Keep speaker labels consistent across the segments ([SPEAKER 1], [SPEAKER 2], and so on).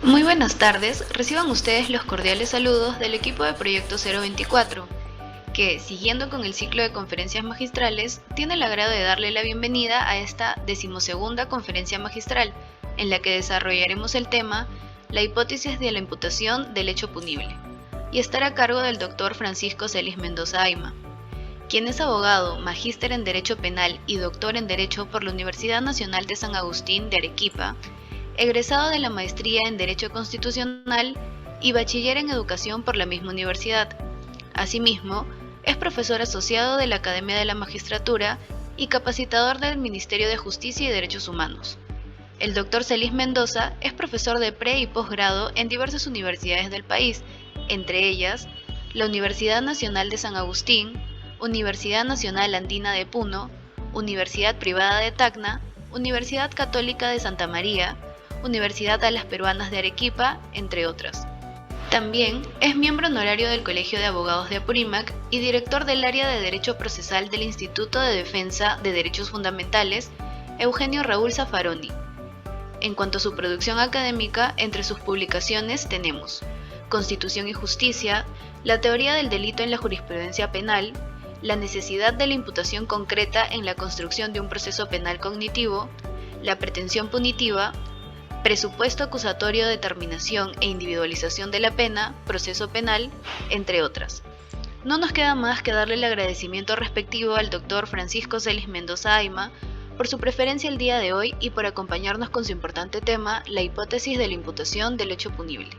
[SPEAKER 1] Muy buenas tardes, reciban ustedes los cordiales saludos del equipo de Proyecto 024, que, siguiendo con el ciclo de conferencias magistrales, tiene el agrado de darle la bienvenida a esta 12ª conferencia magistral, en la que desarrollaremos el tema La hipótesis de la imputación del hecho punible, y estará a cargo del doctor Francisco Celis Mendoza Ayma, quien es abogado, magíster en Derecho Penal y doctor en Derecho por la Universidad Nacional de San Agustín de Arequipa, egresado de la maestría en Derecho Constitucional y bachiller en Educación por la misma universidad. Asimismo, es profesor asociado de la Academia de la Magistratura y capacitador del Ministerio de Justicia y Derechos Humanos. El doctor Celis Mendoza es profesor de pre y posgrado en diversas universidades del país, entre ellas la Universidad Nacional de San Agustín, Universidad Nacional Andina de Puno, Universidad Privada de Tacna, Universidad Católica de Santa María, Universidad de las Peruanas de Arequipa, entre otras. También es miembro honorario del Colegio de Abogados de Apurímac y director del área de Derecho Procesal del Instituto de Defensa de Derechos Fundamentales, Eugenio Raúl Zaffaroni. En cuanto a su producción académica, entre sus publicaciones tenemos Constitución y Justicia, la teoría del delito en la jurisprudencia penal, la necesidad de la imputación concreta en la construcción de un proceso penal cognitivo, la pretensión punitiva, presupuesto acusatorio, determinación e individualización de la pena, proceso penal, entre otras. No nos queda más que darle el agradecimiento respectivo al doctor Francisco Celis Mendoza Ayma por su preferencia el día de hoy y por acompañarnos con su importante tema, la hipótesis de la imputación del hecho punible.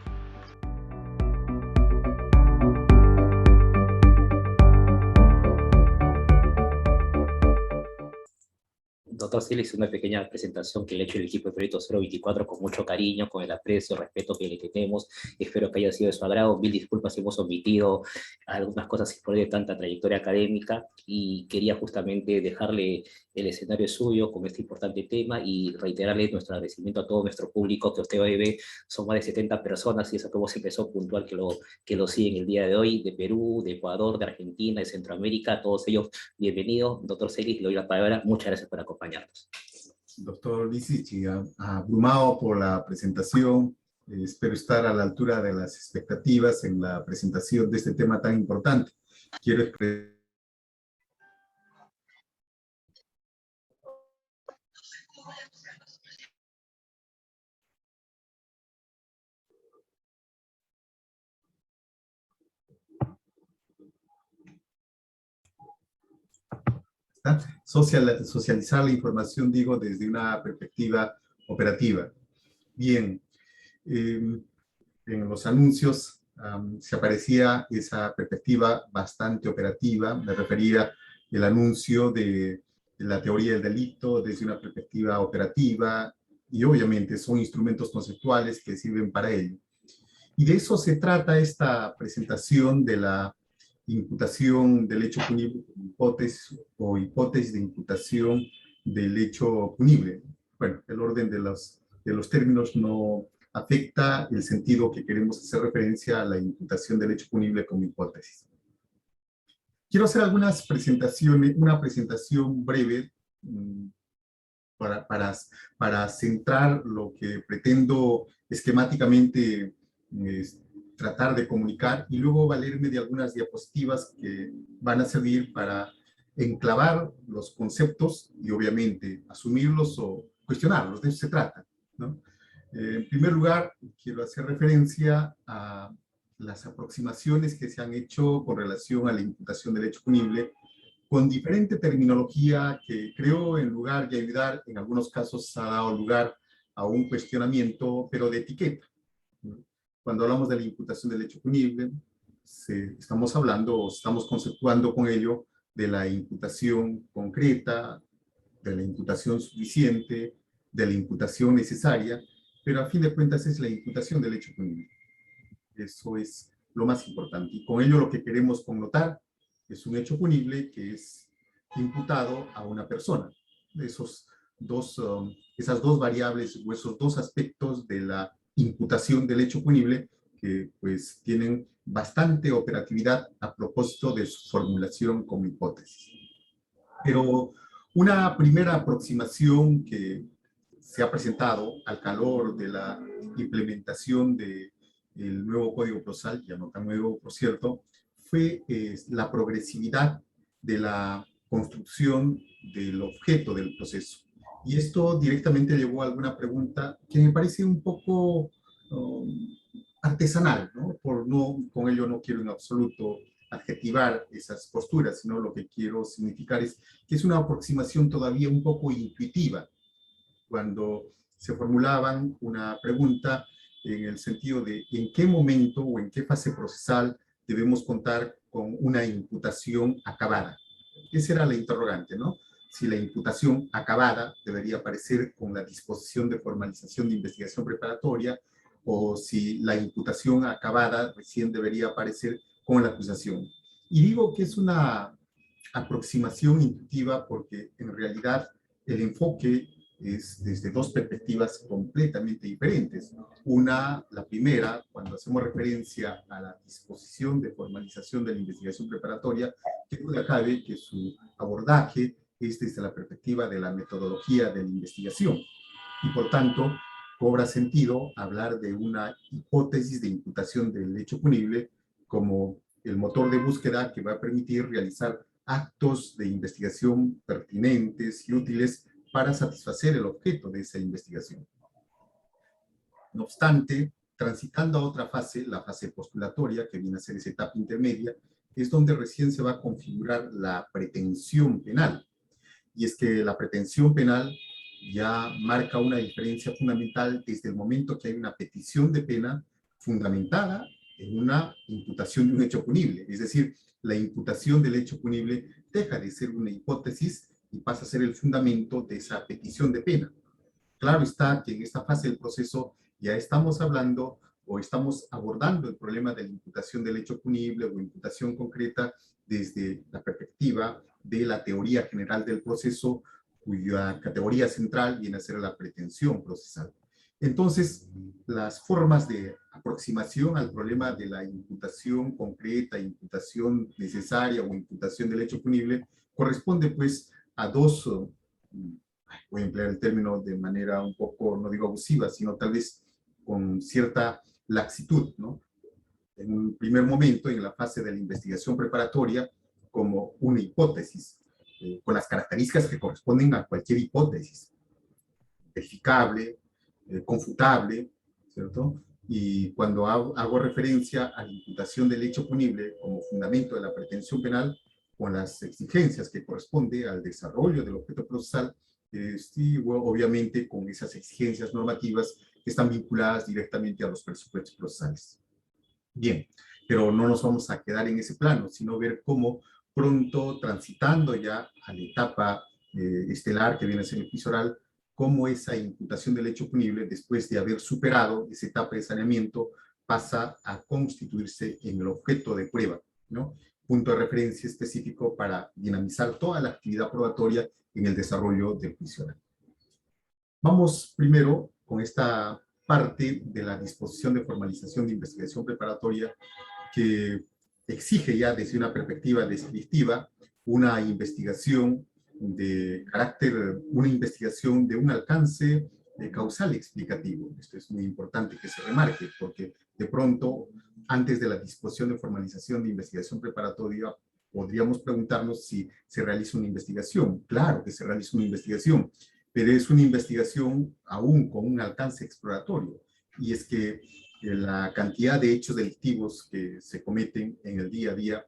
[SPEAKER 2] Doctor Celis, una pequeña presentación que le he hecho el equipo de Proyecto 024 con mucho cariño, con el aprecio, el respeto que le tenemos. Espero que haya sido de su agrado. Mil disculpas si hemos omitido algunas cosas por de tanta trayectoria académica y quería justamente dejarle el escenario suyo con este importante tema y reiterarle nuestro agradecimiento a todo nuestro público que usted hoy ve. Son más de 70 personas y eso como se empezó puntual que lo siguen el día de hoy, de Perú, de Ecuador, de Argentina, de Centroamérica, todos ellos bienvenidos. Doctor Celis, le doy la palabra. Muchas gracias por acompañarnos.
[SPEAKER 3] Doctor Lisichi, abrumado por la presentación, espero estar a la altura de las expectativas en la presentación de este tema tan importante. Quiero expresar socializar la información, digo, desde una perspectiva operativa. Bien, en los anuncios se aparecía esa perspectiva bastante operativa. Me refería al anuncio de la teoría del delito desde una perspectiva operativa y obviamente son instrumentos conceptuales que sirven para ello. Y de eso se trata esta presentación de la imputación del hecho punible, hipótesis o hipótesis de imputación del hecho punible. Bueno, el orden de los términos no afecta el sentido que queremos hacer referencia a la imputación del hecho punible como hipótesis. Quiero hacer algunas presentaciones, una presentación breve para centrar lo que pretendo esquemáticamente tratar de comunicar y luego valerme de algunas diapositivas que van a servir para enclavar los conceptos y obviamente asumirlos o cuestionarlos, de eso se trata, ¿no? En primer lugar, quiero hacer referencia a las aproximaciones que se han hecho con relación a la imputación del hecho punible con diferente terminología que creo en lugar de ayudar, en algunos casos ha dado lugar a un cuestionamiento, pero de etiqueta. Cuando hablamos de la imputación del hecho punible, estamos hablando o estamos conceptuando con ello de la imputación concreta, de la imputación suficiente, de la imputación necesaria, pero a fin de cuentas es la imputación del hecho punible. Eso es lo más importante. Y con ello lo que queremos connotar es un hecho punible que es imputado a una persona. Esas dos variables o esos dos aspectos de la imputación del hecho punible que pues tienen bastante operatividad a propósito de su formulación como hipótesis. Pero una primera aproximación que se ha presentado al calor de la implementación del nuevo Código Procesal, ya no tan nuevo, por cierto, fue la progresividad de la construcción del objeto del proceso. Y esto directamente llevó a alguna pregunta que me parece un poco artesanal, ¿no? Con ello no quiero en absoluto adjetivar esas posturas, sino lo que quiero significar es que es una aproximación todavía un poco intuitiva, cuando se formulaban una pregunta en el sentido de en qué momento o en qué fase procesal debemos contar con una imputación acabada. Esa era la interrogante, ¿no? Si la imputación acabada debería aparecer con la disposición de formalización de investigación preparatoria o si la imputación acabada recién debería aparecer con la acusación. Y digo que es una aproximación intuitiva porque en realidad el enfoque es desde dos perspectivas completamente diferentes. La primera, cuando hacemos referencia a la disposición de formalización de la investigación preparatoria, que duda cabe que su abordaje es desde la perspectiva de la metodología de la investigación. Y por tanto, cobra sentido hablar de una hipótesis de imputación del hecho punible como el motor de búsqueda que va a permitir realizar actos de investigación pertinentes y útiles para satisfacer el objeto de esa investigación. No obstante, transitando a otra fase, la fase postulatoria, que viene a ser esa etapa intermedia, es donde recién se va a configurar la pretensión penal. Y es que la pretensión penal ya marca una diferencia fundamental desde el momento que hay una petición de pena fundamentada en una imputación de un hecho punible. Es decir, la imputación del hecho punible deja de ser una hipótesis y pasa a ser el fundamento de esa petición de pena. Claro está que en esta fase del proceso ya estamos hablando o estamos abordando el problema de la imputación del hecho punible o imputación concreta desde la perspectiva de la teoría general del proceso, cuya categoría central viene a ser la pretensión procesal. Entonces, las formas de aproximación al problema de la imputación concreta, imputación necesaria o imputación del hecho punible corresponde pues a dos, voy a emplear el término de manera un poco, no digo abusiva, sino tal vez con cierta laxitud, ¿no? En un primer momento, en la fase de la investigación preparatoria, como una hipótesis, con las características que corresponden a cualquier hipótesis, verificable, confutable, ¿cierto? Y cuando hago referencia a la imputación del hecho punible como fundamento de la pretensión penal, con las exigencias que corresponde al desarrollo del objeto procesal, y obviamente con esas exigencias normativas que están vinculadas directamente a los presupuestos procesales. Bien, pero no nos vamos a quedar en ese plano, sino ver cómo pronto, transitando ya a la etapa estelar que viene a ser el juicio oral, cómo esa imputación del hecho punible, después de haber superado esa etapa de saneamiento, pasa a constituirse en el objeto de prueba, ¿no? Punto de referencia específico para dinamizar toda la actividad probatoria en el desarrollo del juicio oral. Vamos primero con esta parte de la disposición de formalización de investigación preparatoria que exige ya desde una perspectiva descriptiva una investigación de carácter, una investigación de un alcance causal explicativo. Esto es muy importante que se remarque porque de pronto antes de la disposición de formalización de investigación preparatoria podríamos preguntarnos si se realiza una investigación. Claro que se realiza una investigación, pero es una investigación aún con un alcance exploratorio. Y es que la cantidad de hechos delictivos que se cometen en el día a día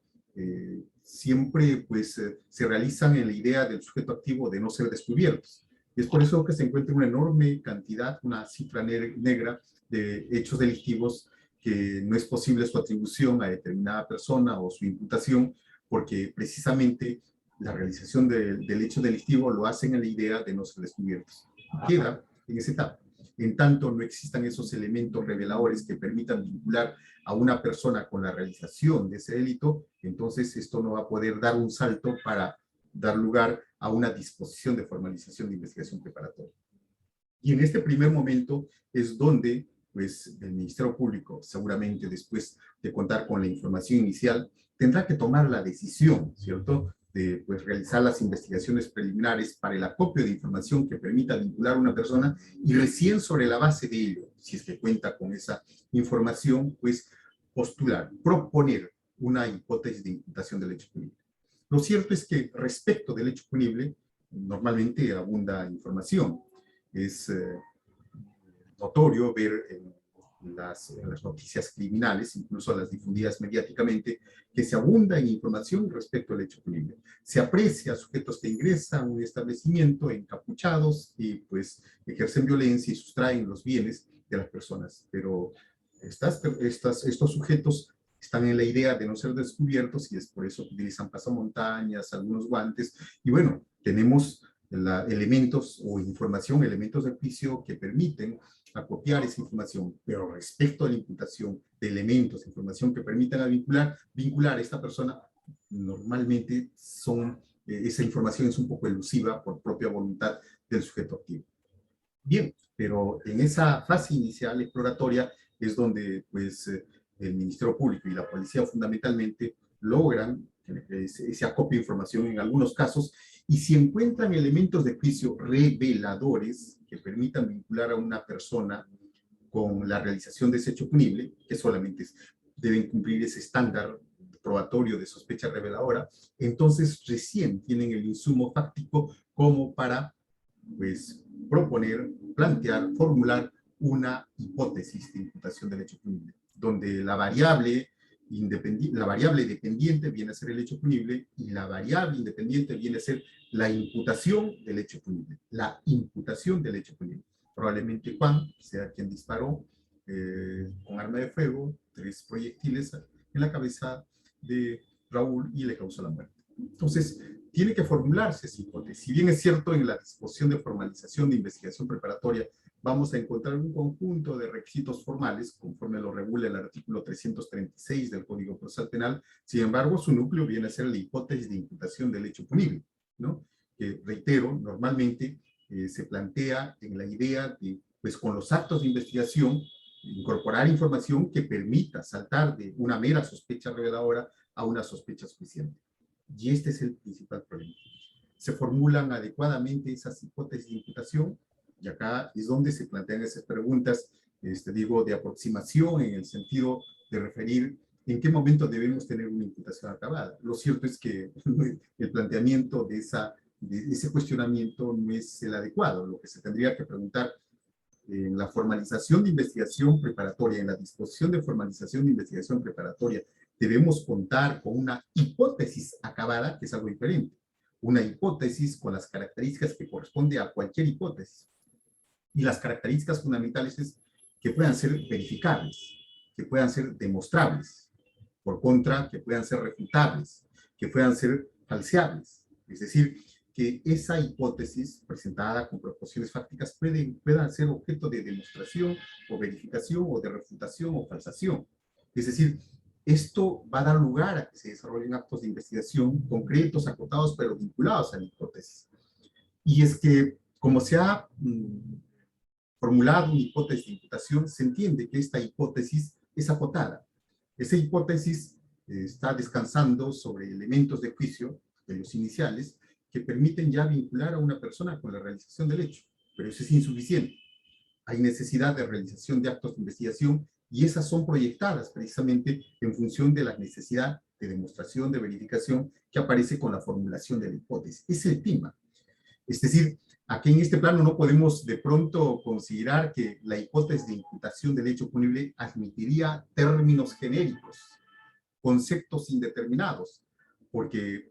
[SPEAKER 3] siempre pues, se realizan en la idea del sujeto activo de no ser descubiertos. Y es por eso que se encuentra una enorme cantidad, una cifra negra de hechos delictivos que no es posible su atribución a determinada persona o su imputación, porque precisamente la realización del hecho delictivo lo hacen en la idea de no ser descubiertos. Queda en esa etapa. En tanto no existan esos elementos reveladores que permitan vincular a una persona con la realización de ese delito, entonces esto no va a poder dar un salto para dar lugar a una disposición de formalización de investigación preparatoria. Y en este primer momento es donde pues, el Ministerio Público, seguramente después de contar con la información inicial, tendrá que tomar la decisión, ¿cierto?, de pues, realizar las investigaciones preliminares para el acopio de información que permita vincular a una persona y recién sobre la base de ello, si es que cuenta con esa información, pues postular, proponer una hipótesis de imputación del hecho punible. Lo cierto es que respecto del hecho punible, normalmente abunda información. Es notorio ver en las noticias criminales, incluso las difundidas mediáticamente, que se abunda en información respecto al hecho punible. Se aprecia a sujetos que ingresan a un establecimiento encapuchados y pues ejercen violencia y sustraen los bienes de las personas, pero estos sujetos están en la idea de no ser descubiertos y es por eso que utilizan pasamontañas, algunos guantes, y bueno, tenemos elementos o información, elementos de juicio que permiten acopiar esa información, pero respecto a la imputación de elementos, información que permitan vincular a esta persona, normalmente esa información es un poco elusiva por propia voluntad del sujeto activo. Bien, pero en esa fase inicial exploratoria es donde pues, el Ministerio Público y la policía fundamentalmente logran ese acopio de información en algunos casos, y si encuentran elementos de juicio reveladores que permitan vincular a una persona con la realización de ese hecho punible, que solamente deben cumplir ese estándar probatorio de sospecha reveladora, entonces recién tienen el insumo fáctico como para pues, proponer, plantear, formular una hipótesis de imputación del hecho punible, donde la variable dependiente viene a ser el hecho punible y la variable independiente viene a ser la imputación del hecho punible. La imputación del hecho punible. Probablemente Juan sea quien disparó con arma de fuego 3 proyectiles en la cabeza de Raúl y le causó la muerte. Entonces, tiene que formularse esa hipótesis. Si bien es cierto, en la disposición de formalización de investigación preparatoria vamos a encontrar un conjunto de requisitos formales, conforme lo regula el artículo 336 del Código Procesal Penal, sin embargo, su núcleo viene a ser la hipótesis de imputación del hecho punible, ¿no? Que, reitero, normalmente se plantea en la idea de, pues con los actos de investigación, incorporar información que permita saltar de una mera sospecha reveladora a una sospecha suficiente. Y este es el principal problema. Se formulan adecuadamente esas hipótesis de imputación, y acá es donde se plantean esas preguntas, de aproximación en el sentido de referir en qué momento debemos tener una imputación acabada. Lo cierto es que el planteamiento de ese cuestionamiento no es el adecuado. Lo que se tendría que preguntar en la formalización de investigación preparatoria, en la disposición de formalización de investigación preparatoria, debemos contar con una hipótesis acabada, que es algo diferente. Una hipótesis con las características que corresponde a cualquier hipótesis. Y las características fundamentales es que puedan ser verificables, que puedan ser demostrables, por contra, que puedan ser refutables, que puedan ser falseables. Es decir, que esa hipótesis presentada con proposiciones fácticas pueda ser objeto de demostración o verificación o de refutación o falsación. Es decir, esto va a dar lugar a que se desarrollen actos de investigación concretos, acotados, pero vinculados a la hipótesis. Y es que, como se ha formulado una hipótesis de imputación, se entiende que esta hipótesis es acotada. Esa hipótesis está descansando sobre elementos de juicio, de los iniciales, que permiten ya vincular a una persona con la realización del hecho, pero eso es insuficiente. Hay necesidad de realización de actos de investigación y esas son proyectadas precisamente en función de la necesidad de demostración, de verificación que aparece con la formulación de la hipótesis. Es el tema. Es decir, aquí en este plano no podemos de pronto considerar que la hipótesis de imputación del hecho punible admitiría términos genéricos, conceptos indeterminados, porque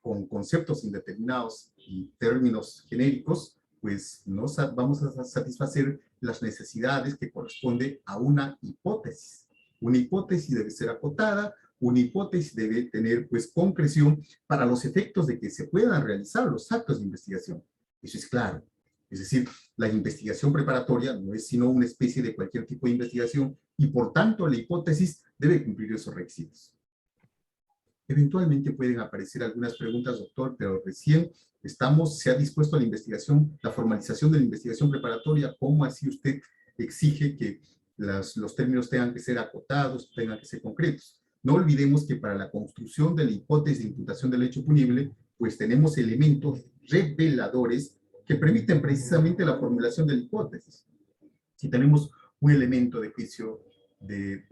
[SPEAKER 3] con conceptos indeterminados y términos genéricos, pues no vamos a satisfacer las necesidades que corresponde a una hipótesis. Una hipótesis debe ser acotada, una hipótesis debe tener pues concreción para los efectos de que se puedan realizar los actos de investigación. Eso es claro. Es decir, la investigación preparatoria no es sino una especie de cualquier tipo de investigación y por tanto la hipótesis debe cumplir esos requisitos. Eventualmente pueden aparecer algunas preguntas, doctor, pero recién se ha dispuesto a la investigación, la formalización de la investigación preparatoria. ¿Cómo así usted exige que los términos tengan que ser acotados, tengan que ser concretos? no olvidemos que para la construcción de la hipótesis de imputación del hecho punible, pues tenemos elementos reveladores que permiten precisamente la formulación de la hipótesis. Si tenemos un elemento de juicio de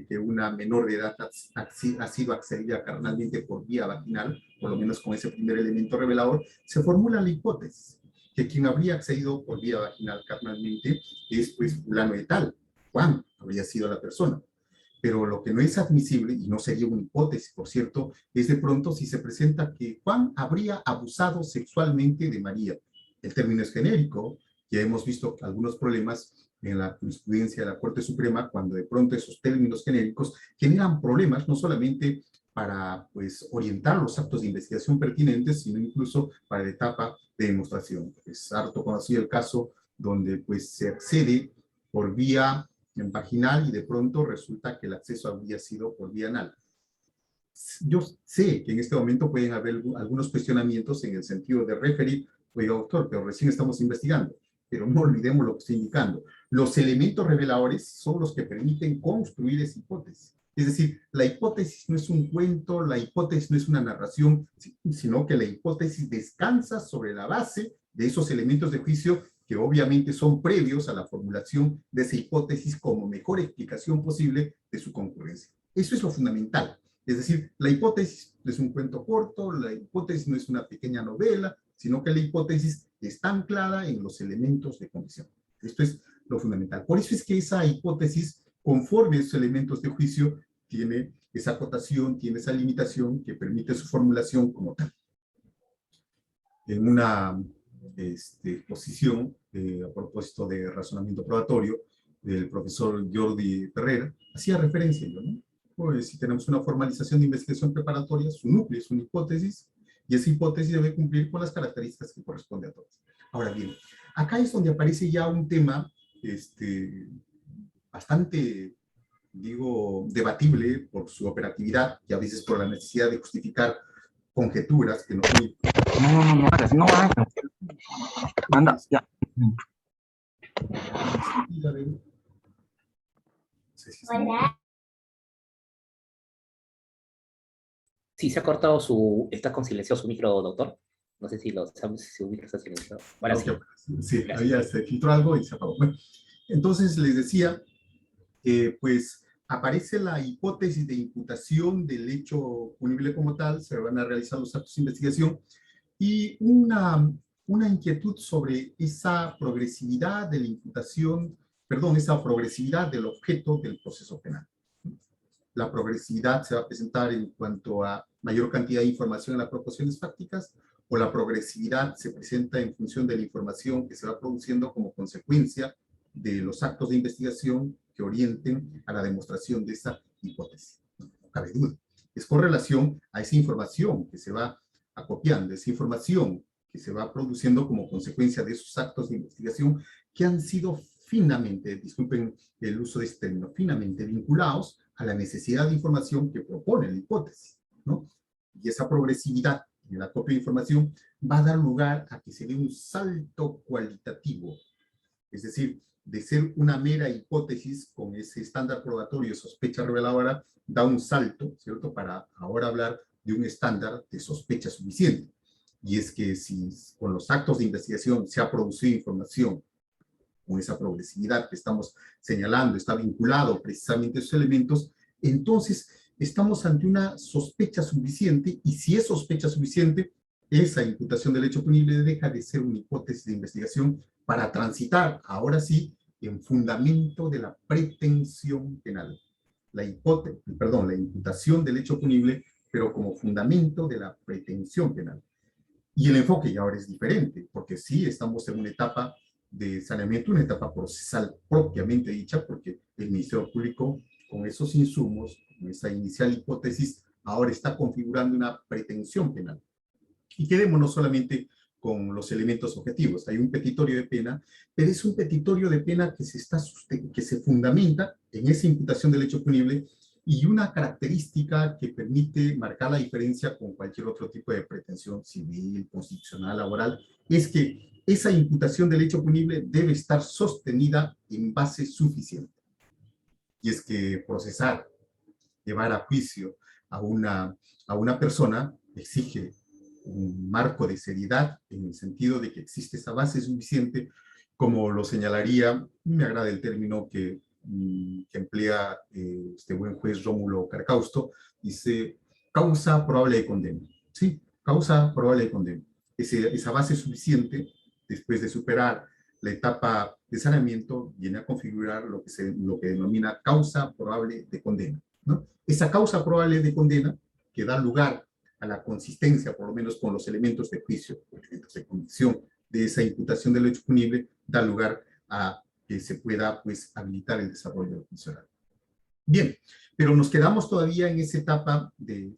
[SPEAKER 3] que una menor de edad ha sido accedida carnalmente por vía vaginal, por lo menos con ese primer elemento revelador, se formula la hipótesis que quien habría accedido por vía vaginal carnalmente es pues fulano de tal, Juan habría sido la persona. Pero lo que no es admisible, y no sería una hipótesis, por cierto, es de pronto si se presenta que Juan habría abusado sexualmente de María. El término es genérico, ya hemos visto algunos problemas en la jurisprudencia de la Corte Suprema cuando de pronto esos términos genéricos generan problemas no solamente para pues, orientar los actos de investigación pertinentes, sino incluso para la etapa de demostración. Es harto conocido el caso donde pues, se accede por vía vaginal y de pronto resulta que el acceso habría sido por vía anal. Yo sé que en este momento pueden haber algunos cuestionamientos en el sentido de referir, oiga doctor, pero recién estamos investigando, pero no olvidemos lo que estoy indicando. Los elementos reveladores son los que permiten construir esa hipótesis. Es decir, la hipótesis no es un cuento, la hipótesis no es una narración, sino que la hipótesis descansa sobre la base de esos elementos de juicio que obviamente son previos a la formulación de esa hipótesis como mejor explicación posible de su concurrencia. Eso es lo fundamental. Es decir, la hipótesis no es un cuento corto, la hipótesis no es una pequeña novela, sino que la hipótesis está anclada en los elementos de convicción. Esto es lo fundamental. Por eso es que esa hipótesis, conforme a esos elementos de juicio, tiene esa acotación, tiene esa limitación que permite su formulación como tal. En una exposición a propósito de razonamiento probatorio del profesor Jordi Ferrer, hacía referencia a ello, ¿no? Pues si tenemos una formalización de investigación preparatoria, su núcleo es una hipótesis, y esa hipótesis debe cumplir con las características que corresponde a todas. Ahora bien, acá es donde aparece ya un tema bastante, digo, debatible por su operatividad y a veces por la necesidad de justificar conjeturas que no son...
[SPEAKER 4] No hagas, no hagas. Anda, ya.
[SPEAKER 2] Hola. Sí, se ha cortado está con silenciado su micro, doctor. No sé si su micro está silenciado. Ahora
[SPEAKER 3] okay.
[SPEAKER 2] Sí.
[SPEAKER 3] Sí, ahí ya se filtró algo y se apagó. Bueno, entonces les decía, pues aparece la hipótesis de imputación del hecho punible como tal, se van a realizar los actos de investigación, y una inquietud sobre esa progresividad de la imputación, perdón, esa progresividad del objeto del proceso penal. La progresividad se va a presentar en cuanto a mayor cantidad de información en las proposiciones fácticas, o la progresividad se presenta en función de la información que se va produciendo como consecuencia de los actos de investigación que orienten a la demostración de esa hipótesis. No cabe duda. Es con relación a esa información que se va acopiando, esa información que se va produciendo como consecuencia de esos actos de investigación que han sido finamente, disculpen el uso de este término, finamente vinculados a la necesidad de información que propone la hipótesis, ¿no? Y esa progresividad en la copia de información va a dar lugar a que se dé un salto cualitativo, es decir, de ser una mera hipótesis con ese estándar probatorio de sospecha reveladora, da un salto, ¿cierto?, para ahora hablar de un estándar de sospecha suficiente. Y es que si con los actos de investigación se ha producido información con esa progresividad que estamos señalando, está vinculado precisamente a esos elementos, entonces estamos ante una sospecha suficiente, y si es sospecha suficiente, esa imputación del hecho punible deja de ser una hipótesis de investigación para transitar, ahora sí, en fundamento de la pretensión penal. La imputación del hecho punible, pero como fundamento de la pretensión penal. Y el enfoque ya ahora es diferente, porque sí estamos en una etapa de saneamiento, una etapa procesal propiamente dicha, porque el Ministerio Público, con esos insumos, con esa inicial hipótesis, ahora está configurando una pretensión penal. Y quedémonos solamente con los elementos objetivos. Hay un petitorio de pena, pero es un petitorio de pena que se fundamenta en esa imputación del hecho punible, y una característica que permite marcar la diferencia con cualquier otro tipo de pretensión civil, constitucional, laboral, es que esa imputación del hecho punible debe estar sostenida en base suficiente. Y es que procesar llevar a juicio a una persona exige un marco de seriedad en el sentido de que existe esa base suficiente, como lo señalaría, me agrada el término que emplea este buen juez Rómulo Carcausto, dice causa probable de condena. Sí, causa probable de condena. Esa base suficiente, después de superar la etapa de saneamiento, viene a configurar lo que denomina causa probable de condena, ¿no? Esa causa probable de condena que da lugar a la consistencia, por lo menos con los elementos de juicio, elementos de convicción de esa imputación del hecho punible, da lugar a que se pueda, pues, habilitar el desarrollo funcional. Bien, pero nos quedamos todavía en esa etapa de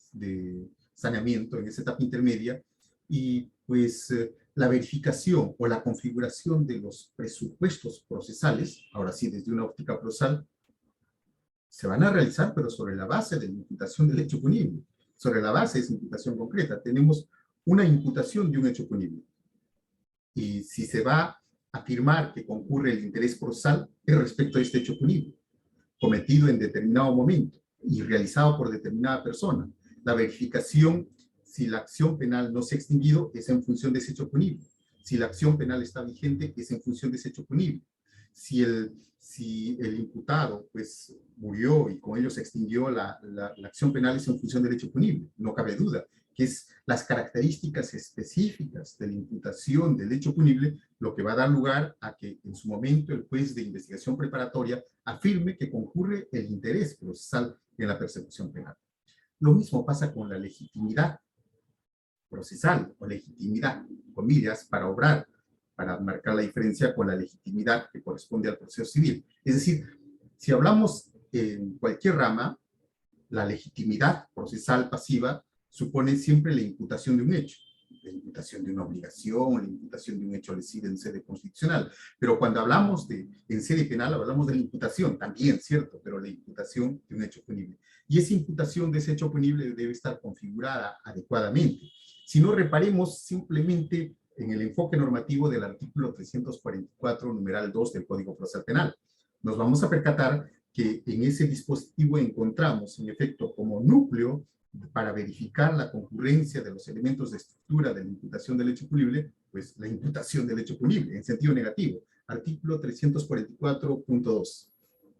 [SPEAKER 3] saneamiento, en esa etapa intermedia, y pues la verificación o la configuración de los presupuestos procesales, ahora sí desde una óptica procesal, se van a realizar, pero sobre la base de la imputación del hecho punible, sobre la base de esa imputación concreta. Tenemos una imputación de un hecho punible. Y si se va a afirmar que concurre el interés procesal, es respecto a este hecho punible, cometido en determinado momento y realizado por determinada persona. La verificación, si la acción penal no se ha extinguido, es en función de ese hecho punible. Si la acción penal está vigente, es en función de ese hecho punible. Si el imputado pues, murió y con ello se extinguió la acción penal, es en función del hecho punible. No cabe duda que es las características específicas de la imputación del hecho punible lo que va a dar lugar a que en su momento el juez de investigación preparatoria afirme que concurre el interés procesal en la persecución penal. Lo mismo pasa con la legitimidad procesal o legitimidad, comillas, para obrar, para marcar la diferencia con la legitimidad que corresponde al proceso civil. Es decir, si hablamos en cualquier rama, la legitimidad procesal pasiva supone siempre la imputación de un hecho, la imputación de una obligación, la imputación de un hecho lesivo en sede constitucional. Pero cuando hablamos en sede penal, hablamos de la imputación, también, cierto, pero la imputación de un hecho punible. Y esa imputación de ese hecho punible debe estar configurada adecuadamente. Si no, reparemos simplemente en el enfoque normativo del artículo 344, numeral 2 del Código Procesal Penal. Nos vamos a percatar que en ese dispositivo encontramos, en efecto, como núcleo para verificar la concurrencia de los elementos de estructura de la imputación del hecho punible, pues la imputación del hecho punible, en sentido negativo. Artículo 344.2.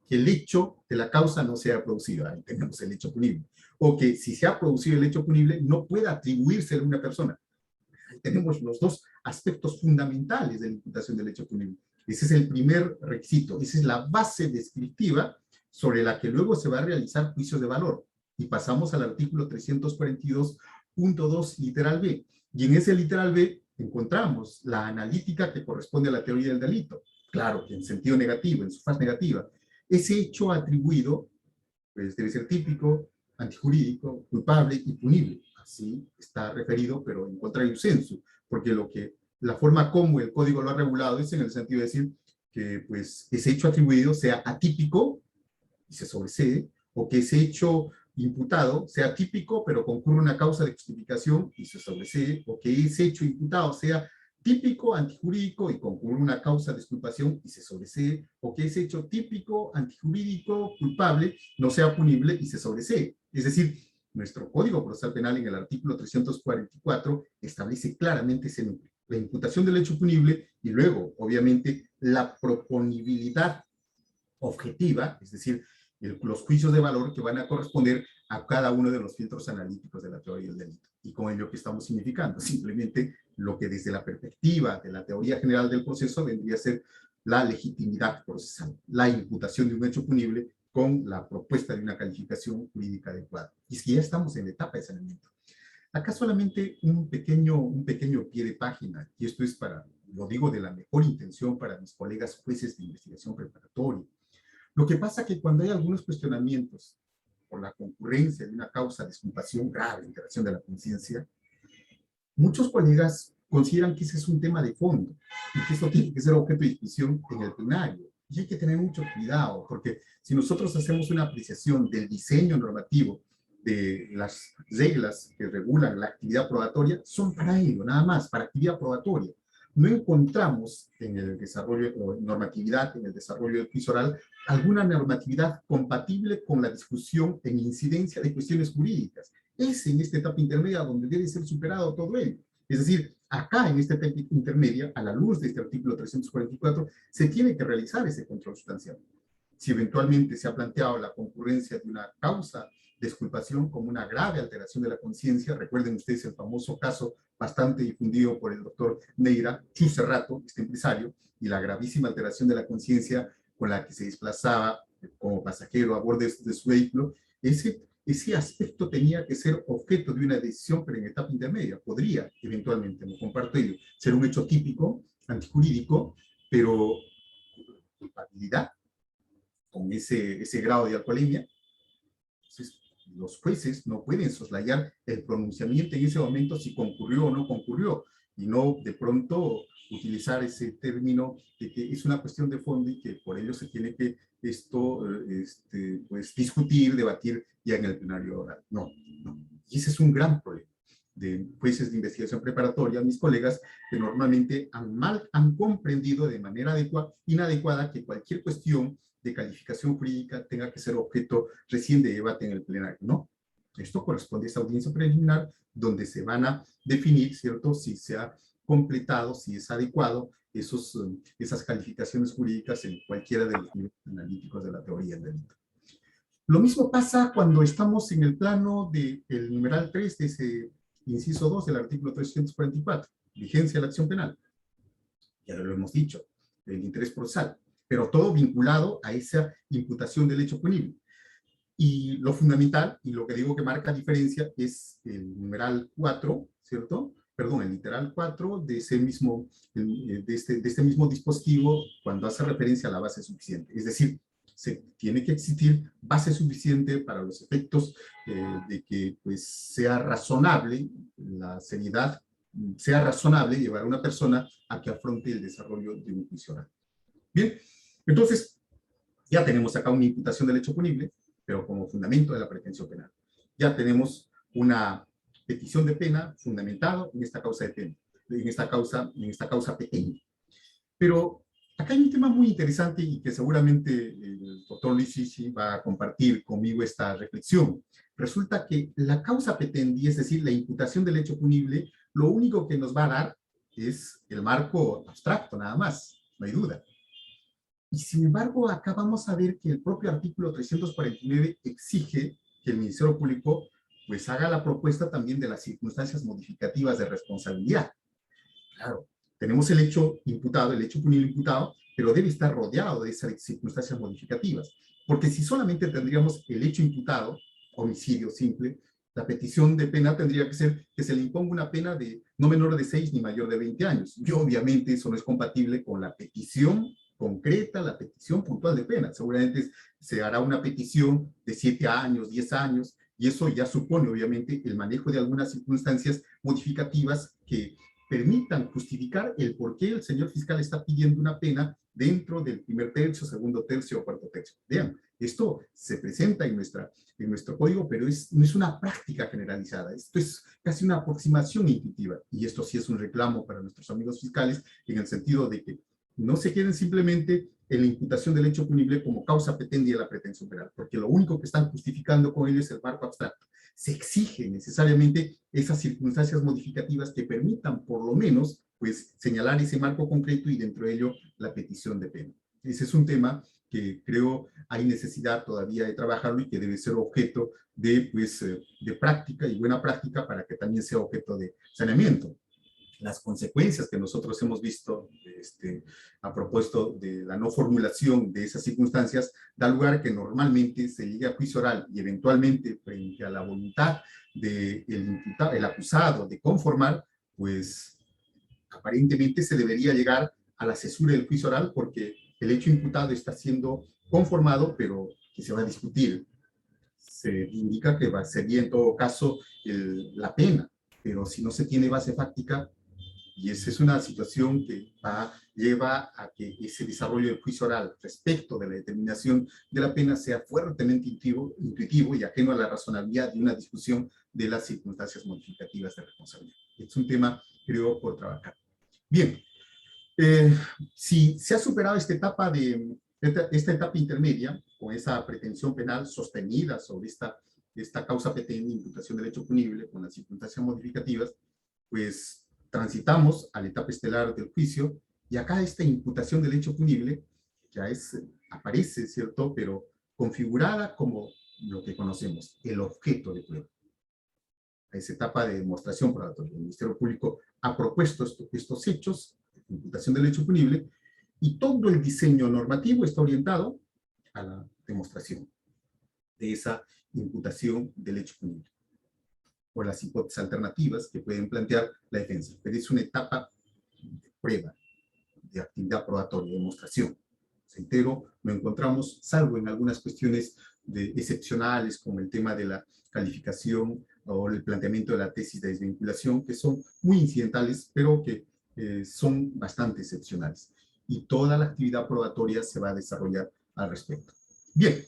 [SPEAKER 3] Que el hecho de la causa no sea producido. Ahí tenemos el hecho punible. O que si se ha producido el hecho punible, no pueda atribuirse a una persona. Ahí tenemos los dos aspectos fundamentales de la imputación del hecho punible. Ese es el primer requisito. Esa es la base descriptiva sobre la que luego se va a realizar juicios de valor. Y pasamos al artículo 342.2, literal B. Y en ese literal B encontramos la analítica que corresponde a la teoría del delito. Claro, que en sentido negativo, en su faz negativa. Ese hecho atribuido pues, debe ser típico, antijurídico, culpable y punible. Así está referido, pero en contrario sensu, porque la forma como el código lo ha regulado es en el sentido de decir que pues, ese hecho atribuido sea atípico y se sobresee, o que ese hecho imputado sea típico, pero concurre una causa de justificación y se sobresee, o que ese hecho imputado sea típico, antijurídico y concurre una causa de exculpación y se sobresee, o que ese hecho típico, antijurídico, culpable, no sea punible y se sobresee. Es decir, nuestro Código Procesal Penal en el artículo 344 establece claramente ese núcleo, la imputación del hecho punible y luego, obviamente, la proponibilidad objetiva, es decir, los juicios de valor que van a corresponder a cada uno de los filtros analíticos de la teoría del delito. Y con ello, ¿qué estamos significando? Simplemente lo que desde la perspectiva de la teoría general del proceso vendría a ser la legitimidad procesal, la imputación de un hecho punible con la propuesta de una calificación jurídica adecuada. Y si ya estamos en la etapa de saneamiento. Acá solamente un pequeño pie de página, y esto es lo digo de la mejor intención para mis colegas jueces de investigación preparatoria. Lo que pasa es que cuando hay algunos cuestionamientos por la concurrencia de una causa de exculpación grave, alteración de la conciencia, muchos colegas consideran que ese es un tema de fondo y que esto tiene que ser objeto de discusión en el plenario. Y hay que tener mucho cuidado, porque si nosotros hacemos una apreciación del diseño normativo de las reglas que regulan la actividad probatoria, son para ello, nada más, para actividad probatoria. no encontramos en el desarrollo o normatividad, en el desarrollo del juicio oral, alguna normatividad compatible con la discusión en incidencia de cuestiones jurídicas. Es en esta etapa intermedia donde debe ser superado todo ello. Es decir, acá en esta etapa intermedia, a la luz de este artículo 344, se tiene que realizar ese control sustancial. Si eventualmente se ha planteado la concurrencia de una causa de exculpación como una grave alteración de la conciencia, recuerden ustedes el famoso caso bastante difundido por el doctor Neira Chucerrato, este empresario, y la gravísima alteración de la conciencia con la que se desplazaba como pasajero a bordo de su vehículo, ese aspecto tenía que ser objeto de una decisión, pero en etapa intermedia. Podría, eventualmente, no comparto ello, ser un hecho típico, antijurídico, pero culpabilidad con ese grado de alcoholemia. Entonces, los jueces no pueden soslayar el pronunciamiento en ese momento si concurrió o no concurrió, y no de pronto utilizar ese término de que es una cuestión de fondo y que por ello se tiene que pues, discutir, debatir ya en el plenario oral. No, no. Y ese es un gran problema de jueces de investigación preparatoria, mis colegas, que normalmente han comprendido de manera inadecuada que cualquier cuestión de calificación jurídica tenga que ser objeto recién de debate en el plenario. No, esto corresponde a esa audiencia preliminar donde se van a definir, ¿cierto?, si se ha completado, si es adecuado esas calificaciones jurídicas en cualquiera de los niveles analíticos de la teoría del delito. Lo mismo pasa cuando estamos en el plano del numeral 3 de ese inciso 2 del artículo 344, vigencia de la acción penal. Ya lo hemos dicho, el interés procesal, pero todo vinculado a esa imputación del hecho punible. Y lo fundamental, y lo que digo que marca diferencia, es el numeral 4, ¿cierto? Perdón, el literal 4 de este mismo dispositivo cuando hace referencia a la base suficiente. Es decir, se tiene que existir base suficiente para los efectos de que pues, sea razonable la seriedad, sea razonable llevar a una persona a que afronte el desarrollo de un juicio oral. Bien, entonces ya tenemos acá una imputación del hecho punible, pero como fundamento de la pretensión penal. Ya tenemos una petición de pena fundamentada en esta causa de pena, en esta causa pequeña. Pero acá hay un tema muy interesante y que seguramente el doctor Luis Sisi va a compartir conmigo esta reflexión. Resulta que la causa petendi, es decir, la imputación del hecho punible, lo único que nos va a dar es el marco abstracto, nada más, no hay duda. Y sin embargo, acá vamos a ver que el propio artículo 349 exige que el Ministerio Público pues haga la propuesta también de las circunstancias modificativas de responsabilidad. Claro, tenemos el hecho imputado, el hecho punible imputado, pero debe estar rodeado de esas circunstancias modificativas. Porque si solamente tendríamos el hecho imputado, homicidio simple, la petición de pena tendría que ser que se le imponga una pena de no menor de 6 ni mayor de 20 años. Y obviamente eso no es compatible con la petición concreta, la petición puntual de pena. Seguramente se hará una petición de 7 años, 10 años, y eso ya supone obviamente el manejo de algunas circunstancias modificativas que permitan justificar el por qué el señor fiscal está pidiendo una pena dentro del primer tercio, segundo tercio o cuarto tercio. Vean, esto se presenta en nuestro código, pero no es una práctica generalizada. Esto es casi una aproximación intuitiva. Y esto sí es un reclamo para nuestros amigos fiscales en el sentido de que no se queden simplemente en la imputación del hecho punible como causa petendi de la pretensión penal, porque lo único que están justificando con ello es el marco abstracto. Se exige necesariamente esas circunstancias modificativas que permitan, por lo menos, pues, señalar ese marco concreto y dentro de ello la petición de pena. Ese es un tema que creo hay necesidad todavía de trabajarlo y que debe ser objeto de práctica y buena práctica para que también sea objeto de saneamiento. Las consecuencias que nosotros hemos visto a propósito de la no formulación de esas circunstancias da lugar que normalmente se llegue a juicio oral y eventualmente frente a la voluntad del acusado de conformar, pues aparentemente se debería llegar a la cesura del juicio oral porque el hecho imputado está siendo conformado, pero que se va a discutir. Se indica que sería en todo caso la pena, pero si no se tiene base fáctica, y esa es una situación que lleva a que ese desarrollo del juicio oral respecto de la determinación de la pena sea fuertemente intuitivo y ajeno a la razonabilidad de una discusión de las circunstancias modificativas de responsabilidad. Es un tema, creo, por trabajar. Bien, Si se ha superado esta etapa intermedia, con esa pretensión penal sostenida sobre esta causa petente, imputación del hecho punible, con las circunstancias modificativas, pues transitamos a la etapa estelar del juicio, y acá esta imputación del hecho punible ya aparece, ¿cierto?, pero configurada como lo que conocemos, el objeto de prueba. A esa etapa de demostración probatoria. El Ministerio Público ha propuesto estos hechos, imputación del hecho punible, y todo el diseño normativo está orientado a la demostración de esa imputación del hecho punible, o las hipótesis alternativas que pueden plantear la defensa. Pero es una etapa de prueba, de actividad probatoria, de demostración. Entero lo encontramos, salvo en algunas cuestiones excepcionales, como el tema de la calificación o el planteamiento de la tesis de desvinculación, que son muy incidentales, pero que son bastante excepcionales. Y toda la actividad probatoria se va a desarrollar al respecto. Bien,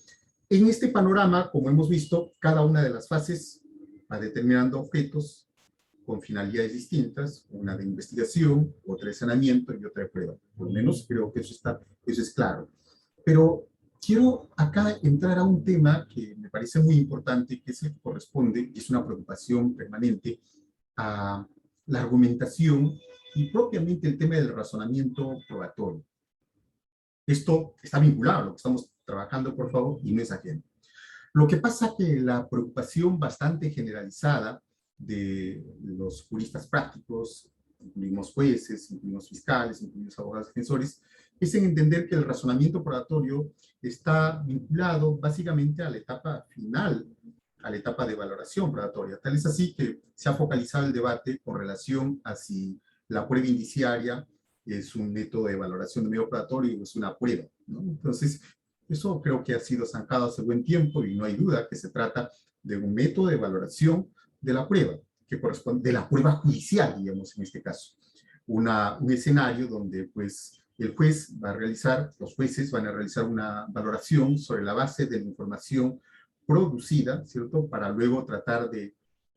[SPEAKER 3] en este panorama, como hemos visto, cada una de las fases va determinando objetos con finalidades distintas, una de investigación, otra de saneamiento y otra de prueba. Por lo menos creo que eso es claro. Pero quiero acá entrar a un tema que me parece muy importante, que es el que corresponde, y es una preocupación permanente, a la argumentación y propiamente el tema del razonamiento probatorio. Esto está vinculado a lo que estamos trabajando, por favor, y no es ajeno. Lo que pasa que la preocupación bastante generalizada de los juristas prácticos, incluimos jueces, incluimos fiscales, incluimos abogados defensores, es en entender que el razonamiento probatorio está vinculado básicamente a la etapa final, a la etapa de valoración probatoria. Tal es así que se ha focalizado el debate con relación a si la prueba indiciaria es un método de valoración de medio probatorio o es una prueba, ¿no? Entonces, eso creo que ha sido zancado hace buen tiempo y no hay duda que se trata de un método de valoración de la prueba, que corresponde, de la prueba judicial, digamos, en este caso. Un escenario donde, pues, el juez va a realizar, los jueces van a realizar una valoración sobre la base de la información producida, ¿cierto?, para luego tratar de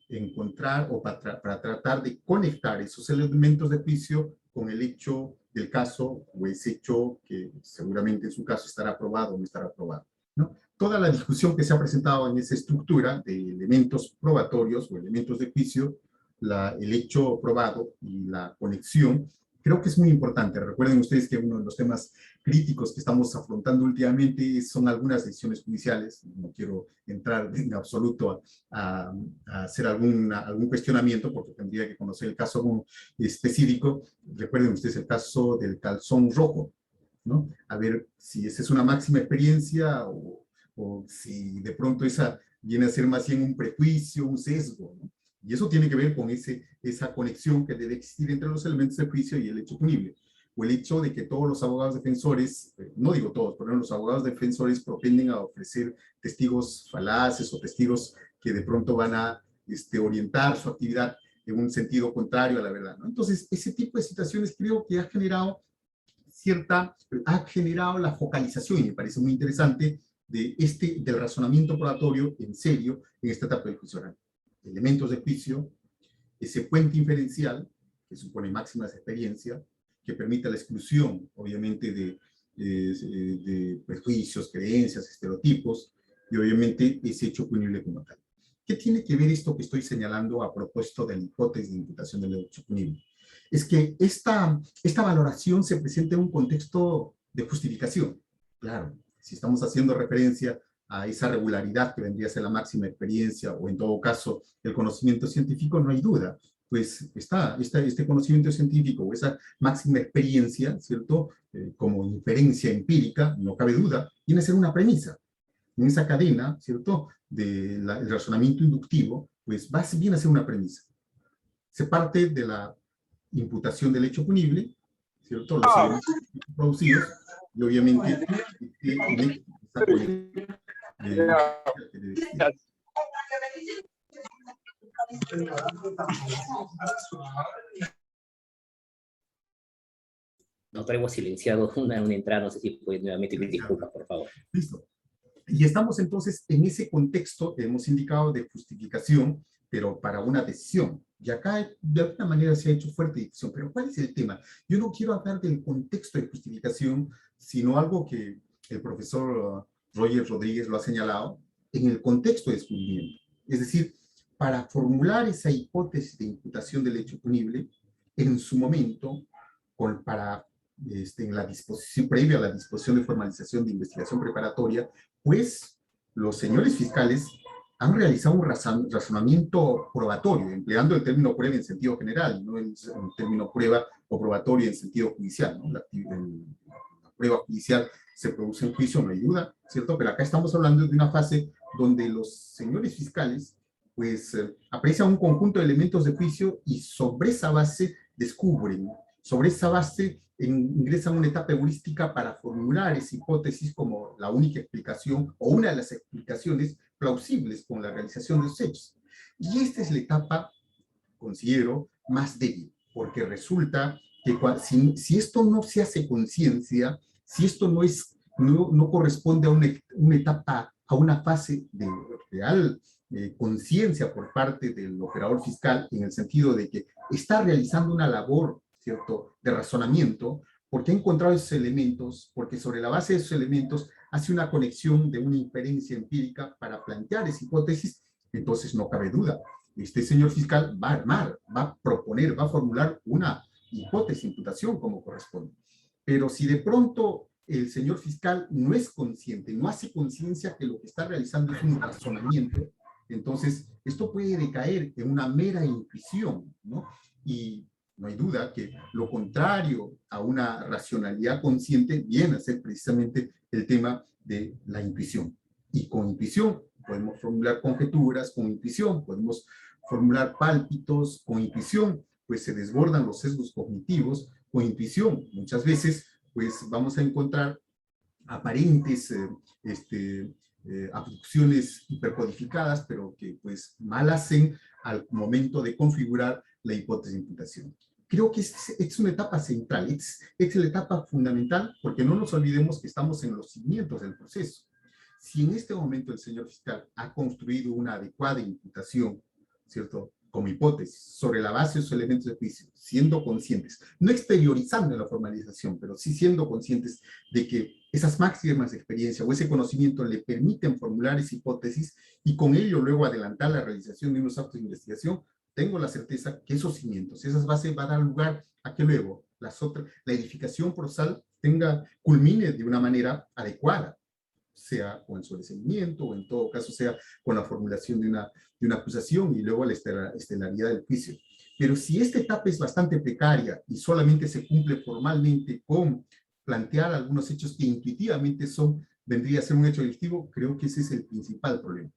[SPEAKER 3] encontrar o para tratar de conectar esos elementos de juicio con el hecho del caso o ese hecho que seguramente en su caso estará aprobado o no estará aprobado, ¿no? Toda la discusión que se ha presentado en esa estructura de elementos probatorios o elementos de juicio, el hecho probado y la conexión, creo que es muy importante. Recuerden ustedes que uno de los temas críticos que estamos afrontando últimamente son algunas decisiones judiciales. No quiero entrar en absoluto a hacer algún cuestionamiento porque tendría que conocer el caso específico. Recuerden ustedes el caso del calzón rojo, ¿no? A ver si esa es una máxima experiencia o si de pronto esa viene a ser más bien un prejuicio, un sesgo, ¿no? Y eso tiene que ver con esa conexión que debe existir entre los elementos de juicio y el hecho punible. O el hecho de que todos los abogados defensores, no digo todos, pero los abogados defensores propenden a ofrecer testigos falaces o testigos que de pronto van a orientar su actividad en un sentido contrario a la verdad, ¿no? Entonces, ese tipo de situaciones creo que ha generado la focalización, y me parece muy interesante, del razonamiento probatorio en serio en esta etapa del juicio oral. Elementos de juicio, ese puente inferencial, que supone máximas experiencia, que permita la exclusión, obviamente, de prejuicios, creencias, estereotipos, y obviamente ese hecho punible como tal. ¿Qué tiene que ver esto que estoy señalando a propósito de la hipótesis de imputación del hecho punible? Es que esta valoración se presenta en un contexto de justificación. Claro, si estamos haciendo referencia a esa regularidad que vendría a ser la máxima experiencia, o en todo caso el conocimiento científico, no hay duda, pues este conocimiento científico o esa máxima experiencia, ¿cierto?, como inferencia empírica, no cabe duda, viene a ser una premisa. En esa cadena, ¿cierto?, del razonamiento inductivo, pues viene a ser una premisa. Se parte de la imputación del hecho punible, ¿cierto?, los elementos producidos, y obviamente
[SPEAKER 2] Doctor, hemos silenciado una entrada, no sé si puede nuevamente pedir disculpas, por favor.
[SPEAKER 3] Listo. Y estamos entonces en ese contexto que hemos indicado de justificación, pero para una decisión. Y acá, de alguna manera, se ha hecho fuerte difusión. Pero ¿cuál es el tema? Yo no quiero hablar del contexto de justificación, sino algo que el profesor Roger Rodríguez lo ha señalado, en el contexto de descubrimiento. Es decir, para formular esa hipótesis de imputación del hecho punible, en su momento, en la disposición previa a la disposición de formalización de investigación preparatoria, pues los señores fiscales han realizado un razonamiento probatorio, empleando el término prueba en sentido general, no el término prueba o probatorio en sentido judicial, ¿no? La prueba judicial se produce en juicio, no hay duda, ¿cierto? Pero acá estamos hablando de una fase donde los señores fiscales pues aprecian un conjunto de elementos de juicio y sobre esa base descubren, sobre esa base ingresan a una etapa heurística para formular esa hipótesis como la única explicación o una de las explicaciones plausibles con la realización de los hechos. Y esta es la etapa, considero, más débil, porque resulta que si esto no se hace conciencia, si esto no corresponde a una etapa, a una fase de real conciencia por parte del operador fiscal, en el sentido de que está realizando una labor, ¿cierto?, de razonamiento, porque ha encontrado esos elementos, porque sobre la base de esos elementos hace una conexión de una inferencia empírica para plantear esa hipótesis, entonces no cabe duda. Este señor fiscal va a armar, va a proponer, va a formular una hipótesis de imputación como corresponde. Pero si de pronto el señor fiscal no es consciente, no hace conciencia que lo que está realizando es un razonamiento, entonces esto puede decaer en una mera intuición, ¿no? Y no hay duda que lo contrario a una racionalidad consciente viene a ser precisamente el tema de la intuición. Y con intuición podemos formular conjeturas, con intuición podemos formular pálpitos, con intuición pues se desbordan los sesgos cognitivos, con intuición muchas veces pues vamos a encontrar aparentes abducciones hipercodificadas, pero que pues mal hacen al momento de configurar la hipótesis de imputación. Creo que es una etapa central, es la etapa fundamental, porque no nos olvidemos que estamos en los cimientos del proceso. Si en este momento el señor fiscal ha construido una adecuada imputación, ¿cierto?, como hipótesis, sobre la base de sus elementos de juicio, siendo conscientes, no exteriorizando la formalización, pero sí siendo conscientes de que esas máximas de experiencia o ese conocimiento le permiten formular esa hipótesis y con ello luego adelantar la realización de unos actos de investigación, tengo la certeza que esos cimientos, esas bases van a dar lugar a que luego la edificación procesal culmine de una manera adecuada, sea con el sobreseimiento o en todo caso sea con la formulación de una acusación y luego la estelaridad del juicio. Pero si esta etapa es bastante precaria y solamente se cumple formalmente con plantear algunos hechos que intuitivamente vendría a ser un hecho delictivo, creo que ese es el principal problema.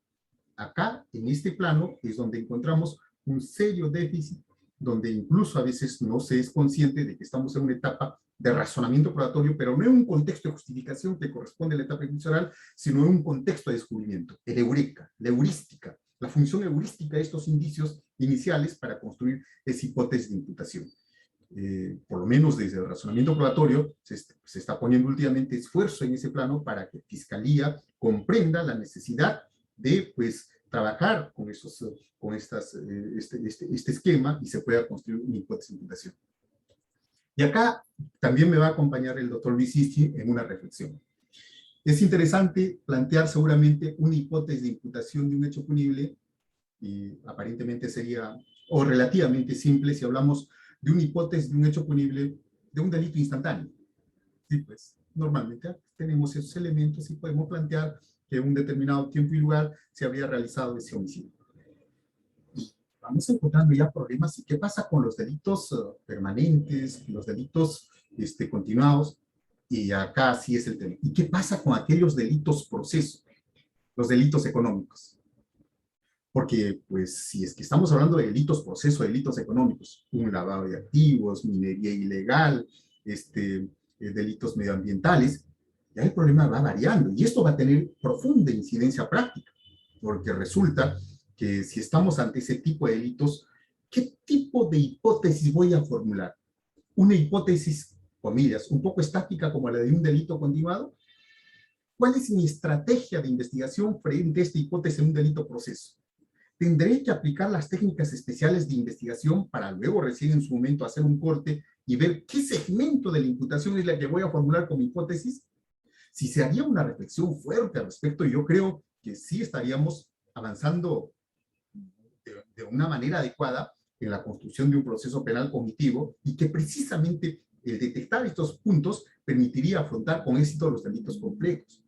[SPEAKER 3] Acá, en este plano, es donde encontramos un serio déficit, donde incluso a veces no se es consciente de que estamos en una etapa de razonamiento probatorio, pero no en un contexto de justificación que corresponde a la etapa inicial, sino en un contexto de descubrimiento, el eureka, la heurística, la función heurística de estos indicios iniciales para construir esa hipótesis de imputación. Por lo menos desde el razonamiento probatorio, se está poniendo últimamente esfuerzo en ese plano para que Fiscalía comprenda la necesidad de, pues, trabajar con este esquema y se pueda construir una hipótesis de imputación. Y acá también me va a acompañar el doctor Luis Isti en una reflexión. Es interesante plantear seguramente una hipótesis de imputación de un hecho punible, y aparentemente sería, o relativamente simple, si hablamos de una hipótesis de un hecho punible de un delito instantáneo. Sí, pues normalmente tenemos esos elementos y podemos plantear que en un determinado tiempo y lugar se habría realizado ese homicidio. Y vamos encontrando ya problemas. ¿Y qué pasa con los delitos permanentes, los delitos continuados? Y acá sí es el tema. ¿Y qué pasa con aquellos delitos proceso, los delitos económicos? Porque, pues, si es que estamos hablando de delitos proceso, delitos económicos, un lavado de activos, minería ilegal, delitos medioambientales, ya el problema va variando y esto va a tener profunda incidencia práctica, porque resulta que si estamos ante ese tipo de delitos, ¿qué tipo de hipótesis voy a formular? Una hipótesis, comillas, un poco estática como la de un delito continuado. ¿Cuál es mi estrategia de investigación frente a esta hipótesis en un delito proceso? tendré que aplicar las técnicas especiales de investigación para luego recién en su momento hacer un corte y ver qué segmento de la imputación es la que voy a formular como hipótesis. Si se haría una reflexión fuerte al respecto, yo creo que sí estaríamos avanzando de una manera adecuada en la construcción de un proceso penal cognitivo y que precisamente el detectar estos puntos permitiría afrontar con éxito los delitos complejos.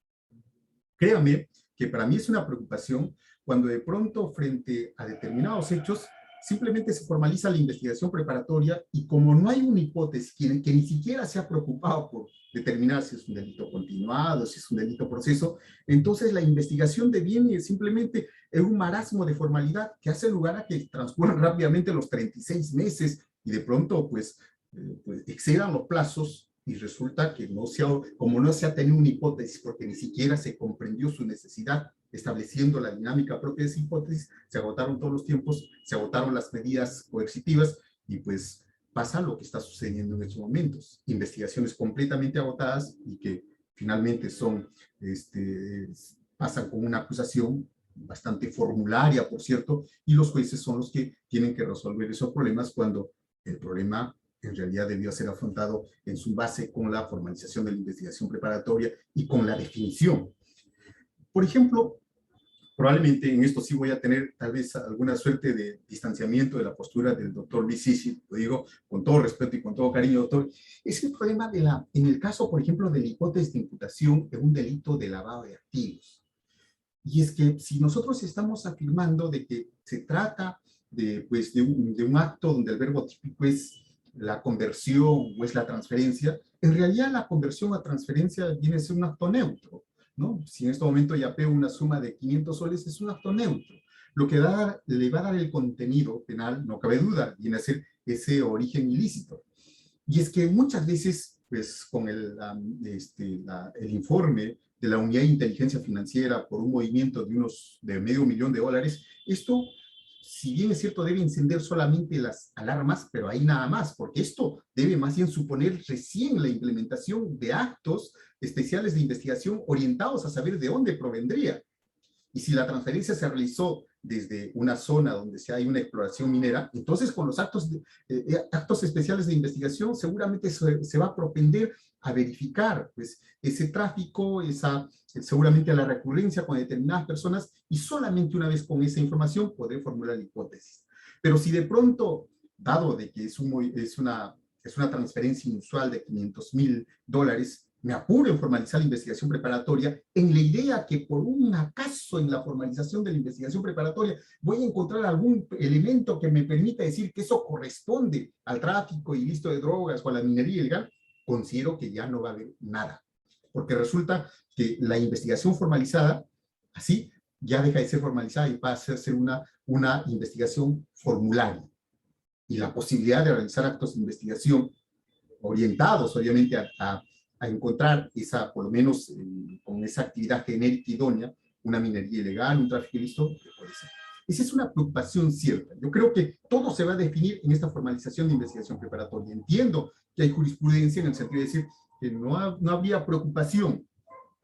[SPEAKER 3] Créame que para mí es una preocupación cuando de pronto frente a determinados hechos simplemente se formaliza la investigación preparatoria y como no hay una hipótesis que ni siquiera se ha preocupado por determinar si es un delito continuado, si es un delito proceso, entonces la investigación deviene simplemente en un marasmo de formalidad que hace lugar a que transcurran rápidamente los 36 meses y de pronto pues excedan los plazos y resulta que como no se ha tenido una hipótesis porque ni siquiera se comprendió su necesidad, estableciendo la dinámica propia de esa hipótesis, se agotaron todos los tiempos, se agotaron las medidas coercitivas y pues pasa lo que está sucediendo en estos momentos. Investigaciones completamente agotadas y que finalmente pasan con una acusación bastante formularia, por cierto, y los jueces son los que tienen que resolver esos problemas cuando el problema en realidad debió ser afrontado en su base con la formalización de la investigación preparatoria y con la definición. Por ejemplo, probablemente en esto sí voy a tener tal vez alguna suerte de distanciamiento de la postura del doctor Luis Sisi, lo digo con todo respeto y con todo cariño, doctor, es el problema en el caso, por ejemplo, de la hipótesis de imputación en un delito de lavado de activos. Y es que si nosotros estamos afirmando de que se trata de un acto donde el verbo típico es la conversión o es la transferencia, en realidad la conversión a transferencia viene a ser un acto neutro, ¿no? Si en este momento ya pego una suma de 500 soles, es un acto neutro. Lo que le va a dar el contenido penal, no cabe duda, viene a ser ese origen ilícito. Y es que muchas veces, pues con el informe de la Unidad de Inteligencia Financiera por un movimiento de $500,000, esto, si bien es cierto, debe encender solamente las alarmas, pero ahí nada más, porque esto debe más bien suponer recién la implementación de actos especiales de investigación orientados a saber de dónde provendría. Y si la transferencia se realizó desde una zona donde hay una exploración minera, entonces con los actos especiales de investigación seguramente se va a propender a verificar pues, ese tráfico, seguramente a la recurrencia con determinadas personas, y solamente una vez con esa información podré formular la hipótesis. Pero si de pronto, dado de que es una transferencia inusual de $500,000, me apuro en formalizar la investigación preparatoria, en la idea que por un acaso en la formalización de la investigación preparatoria voy a encontrar algún elemento que me permita decir que eso corresponde al tráfico ilícito de drogas o a la minería ilegal, considero que ya no va a haber nada. Porque resulta que la investigación formalizada, así, ya deja de ser formalizada y pasa a ser una investigación formularia. Y la posibilidad de realizar actos de investigación orientados, obviamente, a encontrar por lo menos con esa actividad genérica idónea, una minería ilegal, un tráfico ilícito, puede ser. Esa es una preocupación cierta. Yo creo que todo se va a definir en esta formalización de investigación preparatoria. Entiendo que hay jurisprudencia en el sentido de decir que no habría preocupación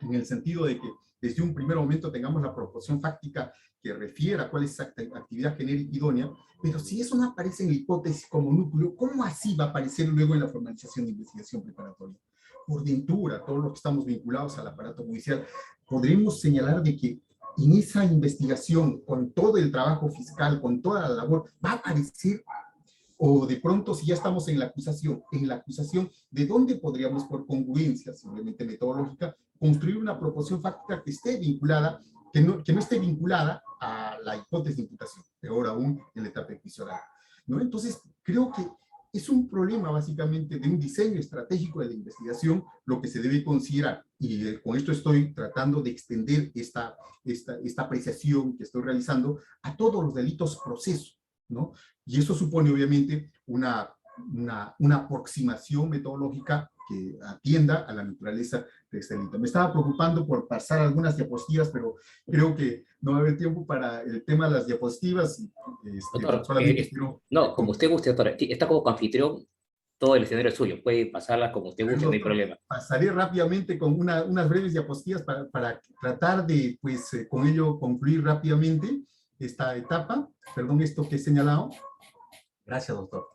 [SPEAKER 3] en el sentido de que desde un primer momento tengamos la proporción fáctica que refiera cuál es esa actividad genérica idónea, pero si eso no aparece en la hipótesis como núcleo, ¿cómo así va a aparecer luego en la formalización de investigación preparatoria? Por ventura, todos los que estamos vinculados al aparato judicial, podremos señalar de que en esa investigación, con todo el trabajo fiscal, con toda la labor, va a aparecer, o de pronto si ya estamos en la acusación, ¿de dónde podríamos, por congruencia, simplemente metodológica, construir una proporción fáctica que esté vinculada, que no esté vinculada a la hipótesis de imputación, peor aún en la etapa de juicio oral, ¿no? Entonces, creo que es un problema básicamente de un diseño estratégico de la investigación lo que se debe considerar. Y con esto estoy tratando de extender esta apreciación que estoy realizando a todos los delitos proceso, ¿no? Y eso supone obviamente una aproximación metodológica que atienda a la naturaleza de este delito. Me estaba preocupando por pasar algunas diapositivas, pero creo que no va a haber tiempo para el tema de las diapositivas.
[SPEAKER 2] Doctor,
[SPEAKER 3] solamente
[SPEAKER 2] no, como usted guste, doctor. Está como anfitrión, todo el escenario es suyo. Puede pasarla como usted guste, no hay problema.
[SPEAKER 3] Pasaré rápidamente con unas breves diapositivas para tratar de, pues, con ello concluir rápidamente. esta etapa, perdón, esto que he señalado. Gracias, doctor.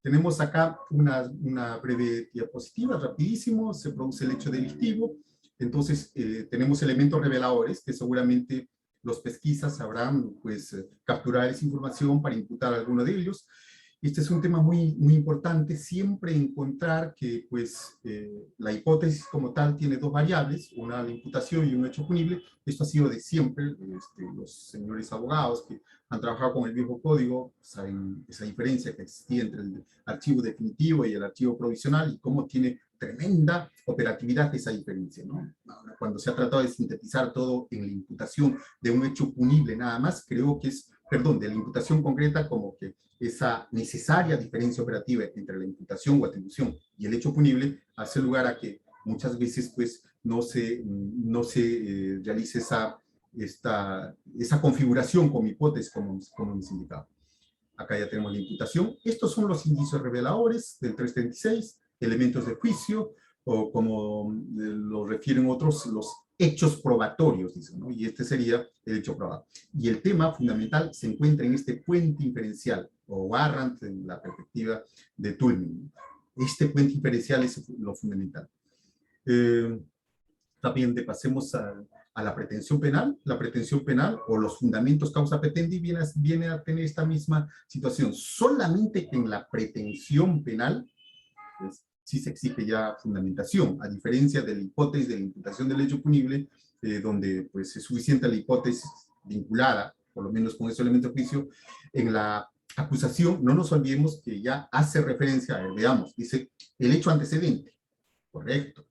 [SPEAKER 3] Tenemos acá una breve diapositiva, rapidísimo, se produce el hecho delictivo. Entonces, tenemos elementos reveladores que seguramente los pesquisas sabrán pues, capturar esa información para imputar a alguno de ellos. Este es un tema muy importante, siempre encontrar que pues, la hipótesis como tal tiene dos variables, una la imputación y un hecho punible. Esto ha sido de siempre, los señores abogados que han trabajado con el viejo código saben esa diferencia que existía entre el archivo definitivo y el archivo provisional y cómo tiene tremenda operatividad esa diferencia, ¿no? Ahora, cuando se ha tratado de sintetizar todo en la imputación de un hecho punible nada más, creo que es, perdón, de la imputación concreta como que esa necesaria diferencia operativa entre la imputación o atribución y el hecho punible hace lugar a que muchas veces pues no se realice esa configuración con hipótesis como hemos indicado. Acá ya tenemos la imputación. Estos son los indicios reveladores del 336, elementos de juicio, o como lo refieren otros, los hechos probatorios, dicen, ¿no? Y este sería el hecho probado. Y el tema fundamental se encuentra en este puente inferencial, o warrant en la perspectiva de Toulmin. Este puente inferencial es lo fundamental. También pasemos a la pretensión penal. La pretensión penal, o los fundamentos causa petendi, viene a tener esta misma situación. Solamente que en la pretensión penal, pues, sí se exige ya fundamentación, a diferencia de la hipótesis de la imputación del hecho punible, donde pues, es suficiente la hipótesis vinculada, por lo menos con ese elemento de juicio. En la acusación, no nos olvidemos que ya hace referencia, veamos, dice, el hecho antecedente, correcto,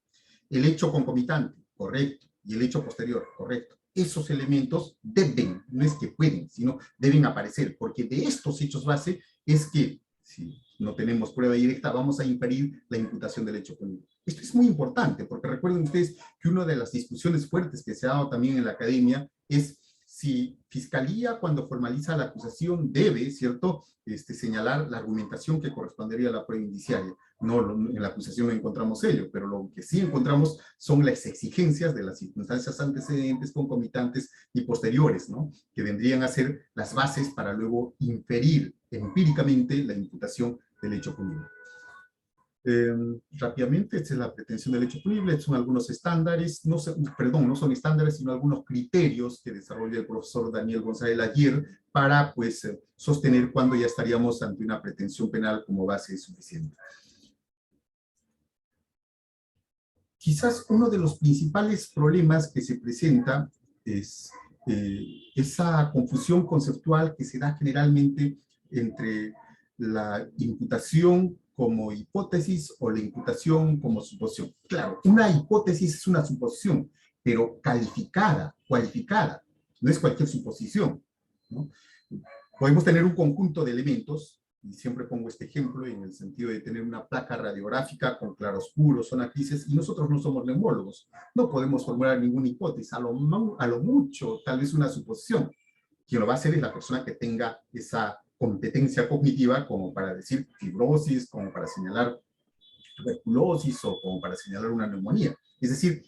[SPEAKER 3] el hecho concomitante, correcto, y el hecho posterior, correcto. Esos elementos deben, no es que pueden, sino deben aparecer, porque de estos hechos base es que, si no tenemos prueba directa, vamos a inferir la imputación del hecho punible. Esto es muy importante, porque recuerden ustedes que una de las discusiones fuertes que se ha dado también en la academia es si Fiscalía, cuando formaliza la acusación, debe, ¿cierto?, señalar la argumentación que correspondería a la prueba indiciaria. No, en la acusación no encontramos ello, pero lo que sí encontramos son las exigencias de las circunstancias antecedentes, concomitantes y posteriores, ¿no?, que vendrían a ser las bases para luego inferir empíricamente la imputación del hecho punible. Rápidamente, esta es la pretensión del hecho punible, son algunos estándares, no son estándares, sino algunos criterios que desarrolla el profesor Daniel González Laguirre para, pues, sostener cuando ya estaríamos ante una pretensión penal como base suficiente. Quizás uno de los principales problemas que se presenta es esa confusión conceptual que se da generalmente entre la imputación como hipótesis o la imputación como suposición. Claro, una hipótesis es una suposición, pero calificada, cualificada, no es cualquier suposición, ¿no? Podemos tener un conjunto de elementos, y siempre pongo este ejemplo en el sentido de tener una placa radiográfica con claroscuros, zona grises, y nosotros no somos neumólogos, no podemos formular ninguna hipótesis, a lo mucho, tal vez una suposición. Quien lo va a hacer es la persona que tenga esa competencia cognitiva como para decir fibrosis, como para señalar tuberculosis o como para señalar una neumonía. Es decir,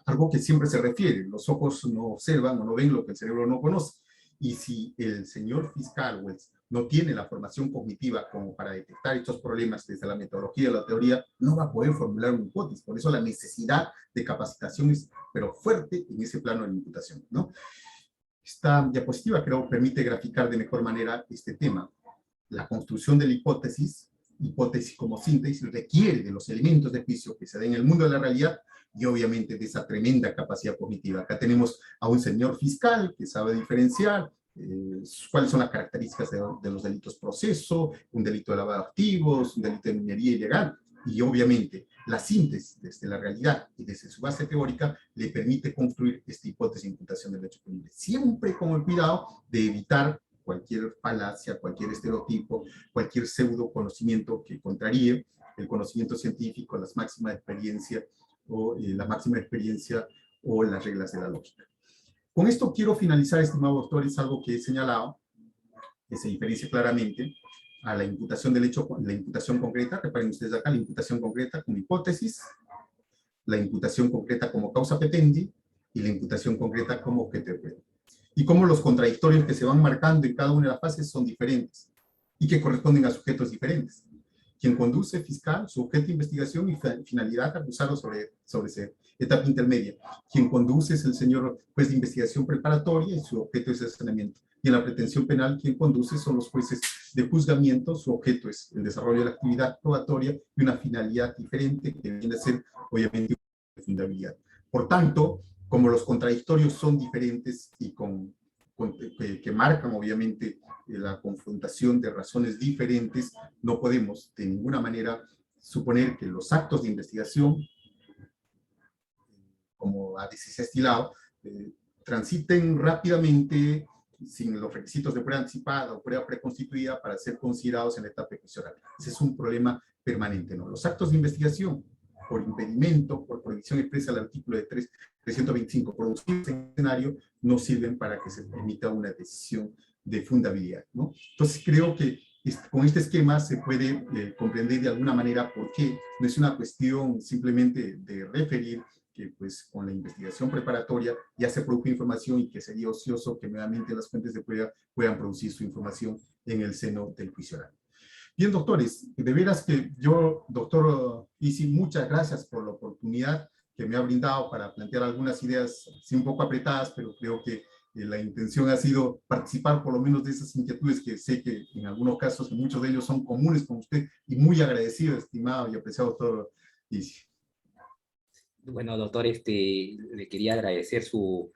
[SPEAKER 3] algo que siempre se refiere, los ojos no observan o no ven lo que el cerebro no conoce. Y si el señor fiscal no tiene la formación cognitiva como para detectar estos problemas desde la metodología y la teoría, no va a poder formular una hipótesis. Por eso la necesidad de capacitación es, pero fuerte en ese plano de la imputación, ¿no? Esta diapositiva, creo, permite graficar de mejor manera este tema. La construcción de la hipótesis como síntesis, requiere de los elementos de juicio que se den en el mundo de la realidad y obviamente de esa tremenda capacidad cognitiva. Acá tenemos a un señor fiscal que sabe diferenciar cuáles son las características de los delitos proceso, un delito de lavado de activos, un delito de minería ilegal, y obviamente la síntesis desde la realidad y desde su base teórica le permite construir esta hipótesis de imputación del hecho punible, siempre con el cuidado de evitar cualquier falacia, cualquier estereotipo, cualquier pseudo conocimiento que contraríe el conocimiento científico, las máximas de experiencia o la máxima experiencia o las reglas de la lógica. Con esto quiero finalizar, estimado doctor, es algo que he señalado, que se diferencia claramente a la imputación del hecho, la imputación concreta, reparen ustedes acá, la imputación concreta como hipótesis, la imputación concreta como causa petendi, y la imputación concreta como objeto de prueba. Y cómo los contradictorios que se van marcando en cada una de las fases son diferentes y que corresponden a sujetos diferentes. Quien conduce fiscal, su objeto de investigación y finalidad acusarlo sobre etapa intermedia. Quien conduce es el señor juez de investigación preparatoria y su objeto es asesoramiento. Y en la pretensión penal, quien conduce son los jueces de juzgamiento, su objeto es el desarrollo de la actividad probatoria y una finalidad diferente que viene a ser, obviamente, una fundabilidad. Por tanto, como los contradictorios son diferentes y que marcan, obviamente, la confrontación de razones diferentes, no podemos de ninguna manera suponer que los actos de investigación, como a veces se ha estilado, transiten rápidamente sin los requisitos de prueba anticipada o prueba preconstituida para ser considerados en la etapa juicial. Ese es un problema permanente, ¿no? Los actos de investigación, por impedimento, por prohibición expresa al artículo de 325, producidos en escenario, no sirven para que se permita una decisión de fundabilidad, ¿no? Entonces creo que con este esquema se puede comprender de alguna manera por qué no es una cuestión simplemente de referir que pues con la investigación preparatoria ya se produjo información y que sería ocioso que nuevamente las fuentes de prueba puedan producir su información en el seno del juicio oral. Bien, doctores, de veras que yo, doctor Isi, muchas gracias por la oportunidad que me ha brindado para plantear algunas ideas, sí, un poco apretadas, pero creo que la intención ha sido participar por lo menos de esas inquietudes que sé que en algunos casos, en muchos de ellos son comunes con usted, y muy agradecido, estimado y apreciado doctor Isi.
[SPEAKER 2] Bueno, doctor, le quería agradecer su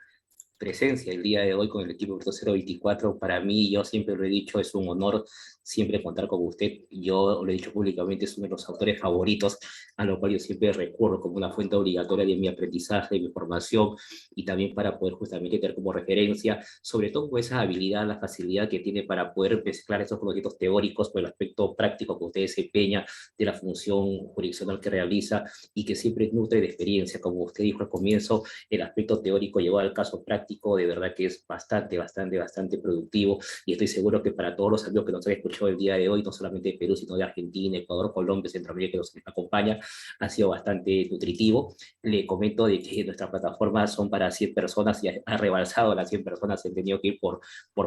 [SPEAKER 2] presencia el día de hoy con el equipo Proyecto 024. Para mí, yo siempre lo he dicho, es un honor siempre contar con usted. Yo lo he dicho públicamente, es uno de los autores favoritos, a lo cual yo siempre recurro como una fuente obligatoria de mi aprendizaje, de mi formación, y también para poder justamente tener como referencia, sobre todo con esa habilidad, la facilidad que tiene para poder mezclar esos conocimientos teóricos con el aspecto práctico que usted desempeña, de la función jurisdiccional que realiza, y que siempre nutre de experiencia. Como usted dijo al comienzo, el aspecto teórico llevado al caso práctico, de verdad que es bastante productivo, y estoy seguro que para todos los amigos que nos han escuchado el día de hoy, no solamente de Perú, sino de Argentina, Ecuador, Colombia, Centroamérica, que nos acompaña, ha sido bastante nutritivo. Le comento de que nuestras plataformas son para 100 personas y ha rebalsado las 100 personas, he tenido que ir por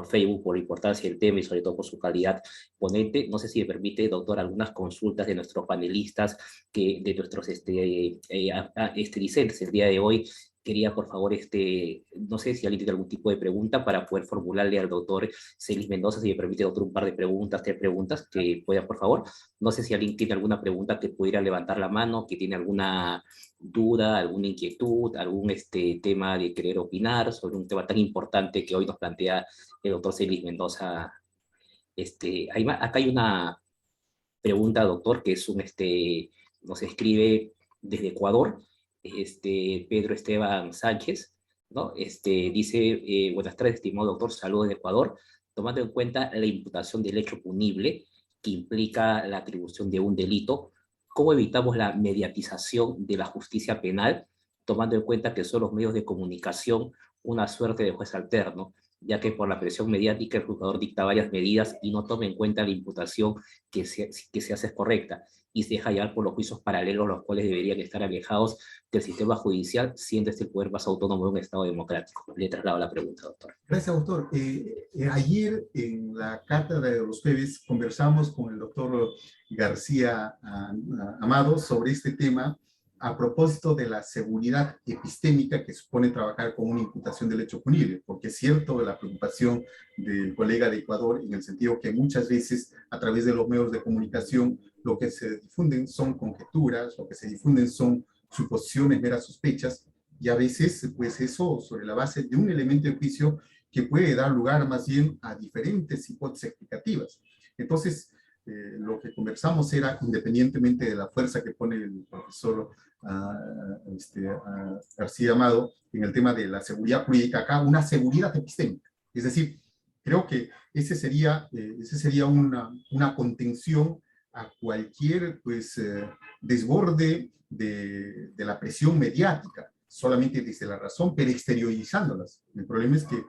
[SPEAKER 2] Facebook, por la importancia del tema y sobre todo por su calidad ponente. No sé si me permite, doctor, algunas consultas de nuestros panelistas, de nuestros discentes el día de hoy. Quería, por favor, no sé si alguien tiene algún tipo de pregunta para poder formularle al doctor Celis Mendoza, si me permite, doctor, un par de preguntas, 3 preguntas, que pueda, por favor. No sé si alguien tiene alguna pregunta que pudiera levantar la mano, que tiene alguna duda, alguna inquietud, algún tema de querer opinar sobre un tema tan importante que hoy nos plantea el doctor Celis Mendoza. Acá hay una pregunta, doctor, que es nos escribe desde Ecuador, Pedro Esteban Sánchez, ¿no? Dice, buenas tardes, estimado doctor, saludos de Ecuador. Tomando en cuenta la imputación del hecho punible que implica la atribución de un delito, ¿cómo evitamos la mediatización de la justicia penal, tomando en cuenta que son los medios de comunicación una suerte de juez alterno, ya que por la presión mediática el juzgador dicta varias medidas y no toma en cuenta la imputación que se hace correcta, y se deja llevar por los juicios paralelos, los cuales deberían estar alejados del sistema judicial, siendo el poder más autónomo de un Estado democrático? Le traslado la pregunta, doctor.
[SPEAKER 3] Gracias, doctor. Ayer en la cátedra de los jueves conversamos con el doctor García Amado sobre este tema a propósito de la seguridad epistémica que supone trabajar con una imputación del hecho punible, porque es cierto la preocupación del colega de Ecuador en el sentido que muchas veces a través de los medios de comunicación lo que se difunden son conjeturas, lo que se difunden son suposiciones, meras sospechas, y a veces pues eso sobre la base de un elemento de juicio que puede dar lugar más bien a diferentes hipótesis explicativas. Entonces, lo que conversamos era, independientemente de la fuerza que pone el profesor García Amado en el tema de la seguridad jurídica, acá una seguridad epistémica. Es decir, creo que ese sería una contención a cualquier pues, desborde de la presión mediática, solamente desde la razón, pero exteriorizándolas. El problema es que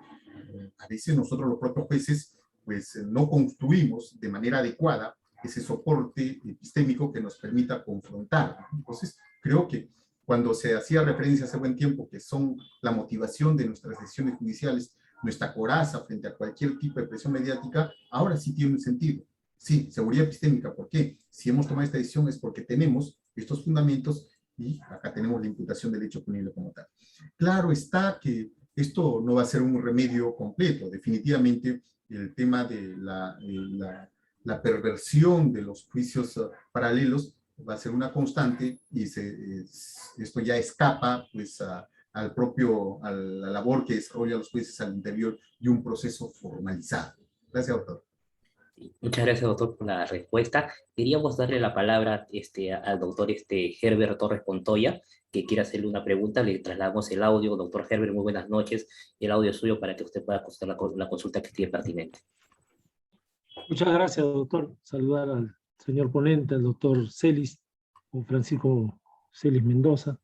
[SPEAKER 3] a veces nosotros los propios jueces pues no construimos de manera adecuada ese soporte epistémico que nos permita confrontar. Entonces, creo que cuando se hacía referencia hace buen tiempo que son la motivación de nuestras decisiones judiciales, nuestra coraza frente a cualquier tipo de presión mediática, ahora sí tiene un sentido. Sí, seguridad epistémica. ¿Por qué? Si hemos tomado esta decisión es porque tenemos estos fundamentos y acá tenemos la imputación del hecho punible como tal. Claro está que esto no va a ser un remedio completo. Definitivamente el tema de la perversión de los juicios paralelos va a ser una constante y esto ya escapa pues a la labor que desarrollan los jueces al interior de un proceso formalizado. Gracias, doctor.
[SPEAKER 2] Muchas gracias, doctor, por la respuesta. Queríamos darle la palabra al doctor Herbert Torres Pontoya, que quiere hacerle una pregunta. Le trasladamos el audio. Doctor Herbert, muy buenas noches. El audio es suyo para que usted pueda contestar la consulta que esté pertinente.
[SPEAKER 5] Muchas gracias, doctor. Saludar al señor ponente, al doctor Celis, o Francisco Celis Mendoza,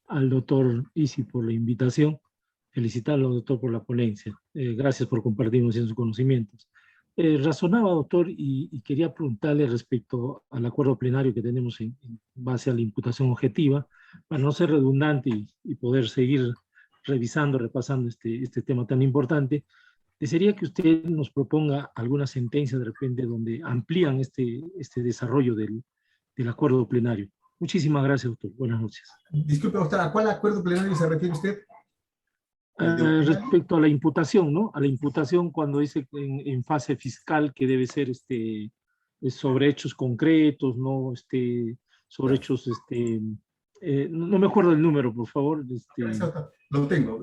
[SPEAKER 5] al doctor Isi por la invitación. Felicitarlo, doctor, por la ponencia. Gracias por compartirnos en sus conocimientos. Razonaba, doctor, y quería preguntarle respecto al acuerdo plenario que tenemos en base a la imputación objetiva, para no ser redundante y poder seguir revisando, repasando este tema tan importante. Desearía que usted nos proponga alguna sentencia de repente donde amplían este desarrollo del acuerdo plenario. Muchísimas gracias, doctor. Buenas noches.
[SPEAKER 3] Disculpe, doctor, ¿a cuál acuerdo plenario se refiere usted?
[SPEAKER 5] Respecto a la imputación, ¿no? A la imputación cuando dice en fase fiscal que debe ser sobre hechos concretos, ¿no? Sobre hechos, no me acuerdo el número, por favor.
[SPEAKER 3] Lo tengo.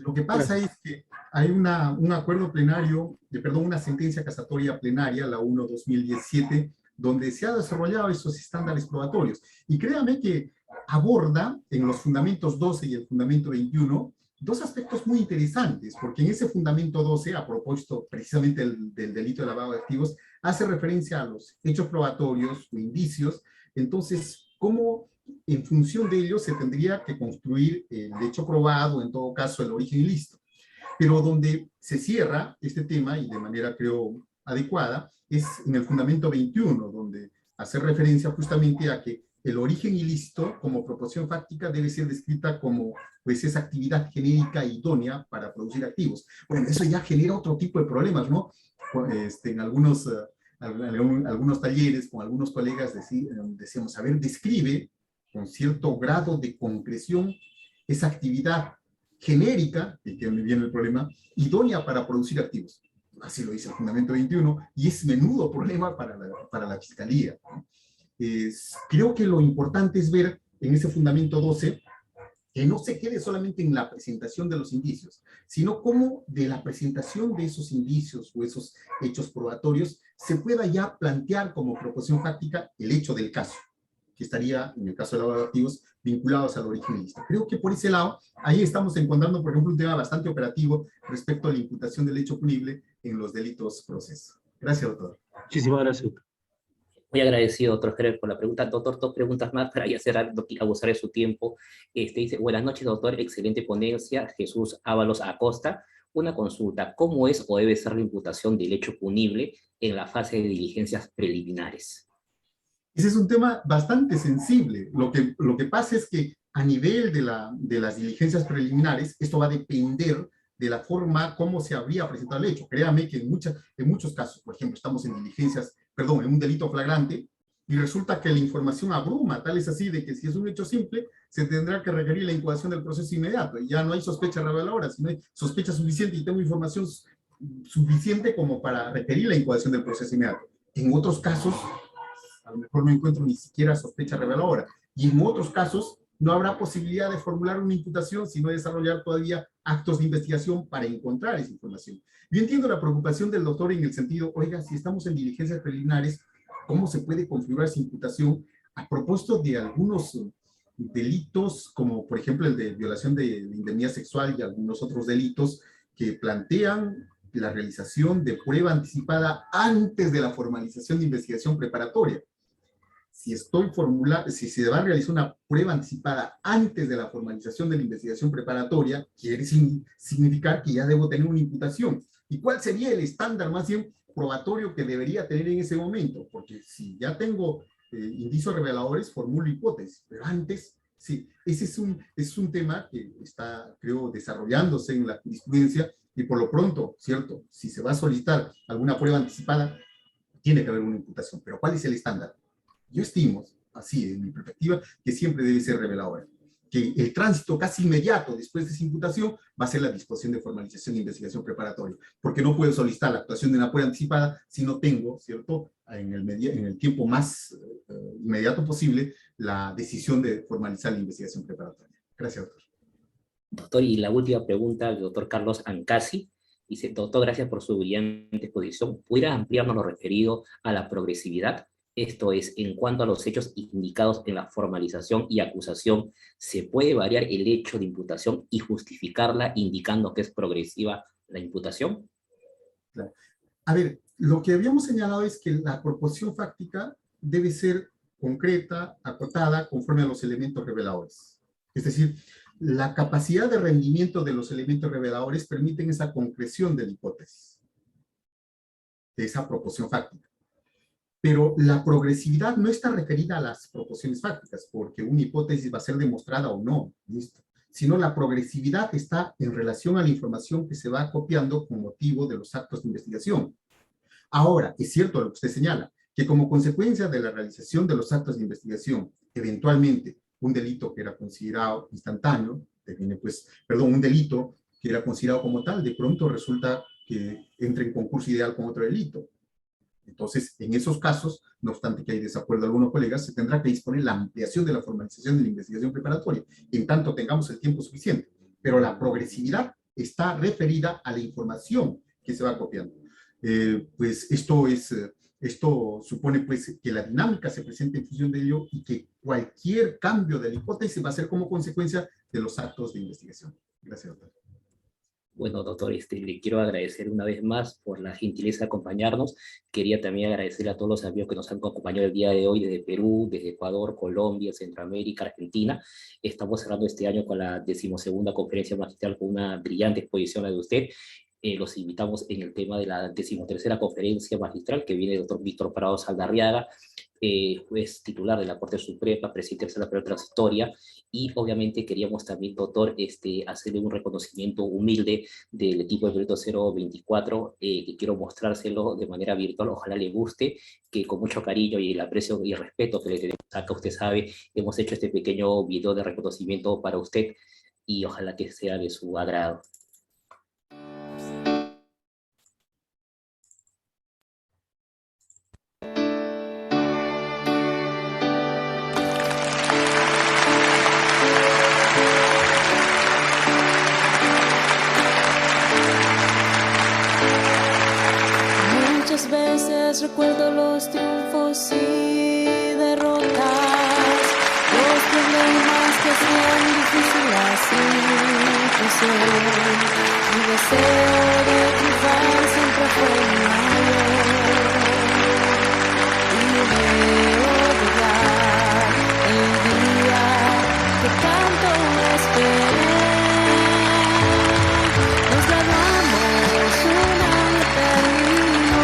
[SPEAKER 3] Lo que pasa es que hay un acuerdo plenario, una sentencia casatoria plenaria, la 1/2017, donde se ha desarrollado esos estándares probatorios. Y créame que aborda en los fundamentos 12 y el fundamento 21 dos aspectos muy interesantes, porque en ese fundamento 12, a propósito precisamente del delito de lavado de activos, hace referencia a los hechos probatorios o indicios. Entonces, ¿cómo en función de ello se tendría que construir el hecho probado, en todo caso el origen ilícito? Pero donde se cierra este tema, y de manera creo adecuada, es en el fundamento 21, donde hace referencia justamente a que el origen ilícito como proporción fáctica debe ser descrita como pues esa actividad genérica idónea para producir activos. Bueno, eso ya genera otro tipo de problemas, ¿no? En algunos talleres con algunos colegas decíamos, a ver, describe con cierto grado de concreción esa actividad genérica, y que me viene el problema, idónea para producir activos. Así lo dice el fundamento 21, y es menudo problema para la fiscalía, ¿no? Creo que lo importante es ver en ese fundamento 12 que no se quede solamente en la presentación de los indicios, sino cómo de la presentación de esos indicios o esos hechos probatorios se pueda ya plantear como proposición fáctica el hecho del caso, que estaría, en el caso de lavado de activos, vinculados al origen ilícito. Creo que por ese lado, ahí estamos encontrando, por ejemplo, un tema bastante operativo respecto a la imputación del hecho punible en los delitos proceso. Gracias, doctor.
[SPEAKER 5] Muchísimas gracias, doctor.
[SPEAKER 2] Muy agradecido, doctor Herbert, por la pregunta. Doctor, dos preguntas más para ya cerrar, abusar de su tiempo. Dice, buenas noches, doctor, excelente ponencia. Jesús Ábalos Acosta. Una consulta, ¿cómo es o debe ser la imputación del hecho punible en la fase de diligencias preliminares?
[SPEAKER 3] Ese es un tema bastante sensible. Lo que pasa es que a nivel de las diligencias preliminares, esto va a depender de la forma como se habría presentado el hecho. Créame que en muchos casos, por ejemplo, estamos en en un delito flagrante, y resulta que la información abruma, tal es así de que si es un hecho simple, se tendrá que requerir la incoación del proceso inmediato, y ya no hay sospecha reveladora, sino hay sospecha suficiente y tengo información suficiente como para requerir la incoación del proceso inmediato. En otros casos, a lo mejor no encuentro ni siquiera sospecha reveladora, y en otros casos no habrá posibilidad de formular una imputación, sino desarrollar todavía actos de investigación para encontrar esa información. Yo entiendo la preocupación del doctor en el sentido, oiga, si estamos en diligencias preliminares, ¿cómo se puede configurar esa imputación a propósito de algunos delitos, como por ejemplo el de violación de indemnidad sexual y algunos otros delitos que plantean la realización de prueba anticipada antes de la formalización de investigación preparatoria? Si se va a realizar una prueba anticipada antes de la formalización de la investigación preparatoria, quiere significar que ya debo tener una imputación. ¿Y cuál sería el estándar más bien probatorio que debería tener en ese momento? Porque si ya tengo indicios reveladores, formulo hipótesis, pero antes Sí, ese es un tema que está, creo, desarrollándose en la jurisprudencia y por lo pronto, ¿cierto? Si se va a solicitar alguna prueba anticipada, tiene que haber una imputación. Pero ¿cuál es el estándar? Yo estimo, así en mi perspectiva, que siempre debe ser reveladora. Que el tránsito casi inmediato después de esa imputación va a ser la disposición de formalización de investigación preparatoria, porque no puedo solicitar la actuación de una prueba anticipada si no tengo, ¿cierto?, en el tiempo más inmediato posible, la decisión de formalizar la investigación preparatoria. Gracias, doctor.
[SPEAKER 2] Doctor, y la última pregunta del doctor Carlos Ancasi. Dice, doctor, gracias por su brillante exposición. ¿Pudiera ampliarnos lo referido a la progresividad? Esto es, en cuanto a los hechos indicados en la formalización y acusación, ¿se puede variar el hecho de imputación y justificarla indicando que es progresiva la imputación?
[SPEAKER 3] Claro. A ver, lo que habíamos señalado es que la proposición fáctica debe ser concreta, acotada, conforme a los elementos reveladores. Es decir, la capacidad de rendimiento de los elementos reveladores permiten esa concreción de la hipótesis, de esa proposición fáctica. Pero la progresividad no está referida a las proposiciones fácticas, porque una hipótesis va a ser demostrada o no, ¿listo? Sino la progresividad está en relación a la información que se va copiando con motivo de los actos de investigación. Ahora, es cierto lo que usted señala, que como consecuencia de la realización de los actos de investigación, eventualmente un delito que era considerado instantáneo, un delito que era considerado como tal, de pronto resulta que entra en concurso ideal con otro delito. Entonces, en esos casos, no obstante que hay desacuerdo de algunos colegas, se tendrá que disponer la ampliación de la formalización de la investigación preparatoria, en tanto tengamos el tiempo suficiente. Pero la progresividad está referida a la información que se va copiando. Pues esto supone pues que la dinámica se presente en función de ello y que cualquier cambio de la hipótesis va a ser como consecuencia de los actos de investigación. Gracias, doctor.
[SPEAKER 2] Bueno, doctor, le quiero agradecer una vez más por la gentileza de acompañarnos. Quería también agradecer a todos los amigos que nos han acompañado el día de hoy desde Perú, desde Ecuador, Colombia, Centroamérica, Argentina. Estamos cerrando este año con la 12ª conferencia magistral con una brillante exposición la de usted. Los invitamos en el tema de la 13ª conferencia magistral que viene el doctor Víctor Prado Saldarriaga, juez titular de la Corte Suprema, presidente de la Periodo Transitoria, y obviamente queríamos también, doctor, hacerle un reconocimiento humilde del equipo de Proyecto 024, que quiero mostrárselo de manera virtual, ojalá le guste, que con mucho cariño y el aprecio y el respeto que le tenemos acá, usted sabe, hemos hecho este pequeño video de reconocimiento para usted, y ojalá que sea de su agrado.
[SPEAKER 6] Muchas veces recuerdo los triunfos y derrotas, los problemas que hacían difícil la situación. Mi deseo de triunfar siempre fue mayor, y veo llegar el día que tanto esperé. Nos graduamos un año terminó.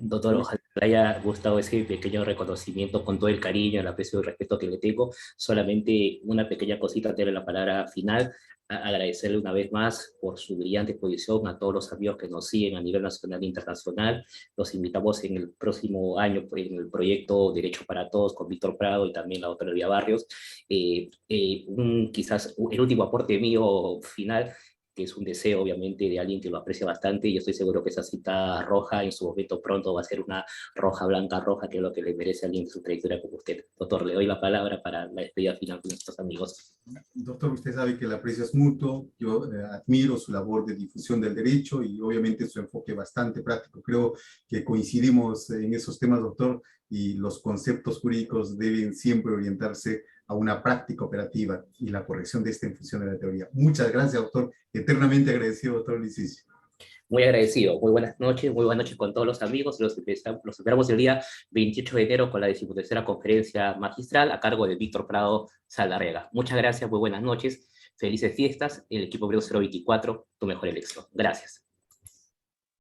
[SPEAKER 2] Doctor, ojalá le haya gustado ese pequeño reconocimiento con todo el cariño, el aprecio y el respeto que le tengo. Solamente una pequeña cosita antes de la palabra final. Agradecerle una vez más por su brillante exposición a todos los amigos que nos siguen a nivel nacional e internacional. Los invitamos en el próximo año en el proyecto Derecho para Todos con Víctor Prado y también la doctora Elvia Barrios. Quizás el último aporte mío final, que es un deseo obviamente de alguien que lo aprecia bastante, y estoy seguro que esa cita roja en su momento pronto va a ser una roja, blanca, roja, que es lo que le merece a alguien de su trayectoria como usted. Doctor, le doy la palabra para la despedida final con nuestros amigos.
[SPEAKER 3] Doctor, usted sabe que el aprecio es mutuo. Yo admiro su labor de difusión del derecho y obviamente su enfoque bastante práctico. Creo que coincidimos en esos temas, doctor, y los conceptos jurídicos deben siempre orientarse a una práctica operativa y la corrección de esta en función de la teoría. Muchas gracias, doctor. Eternamente agradecido, doctor Luisis.
[SPEAKER 2] Muy agradecido. Muy buenas noches con todos los amigos. Los esperamos el día 28 de enero con la 13ª conferencia magistral a cargo de Víctor Prado Saldarriaga. Muchas gracias, muy buenas noches. Felices fiestas. El equipo Proyecto 024, tu mejor elección. Gracias.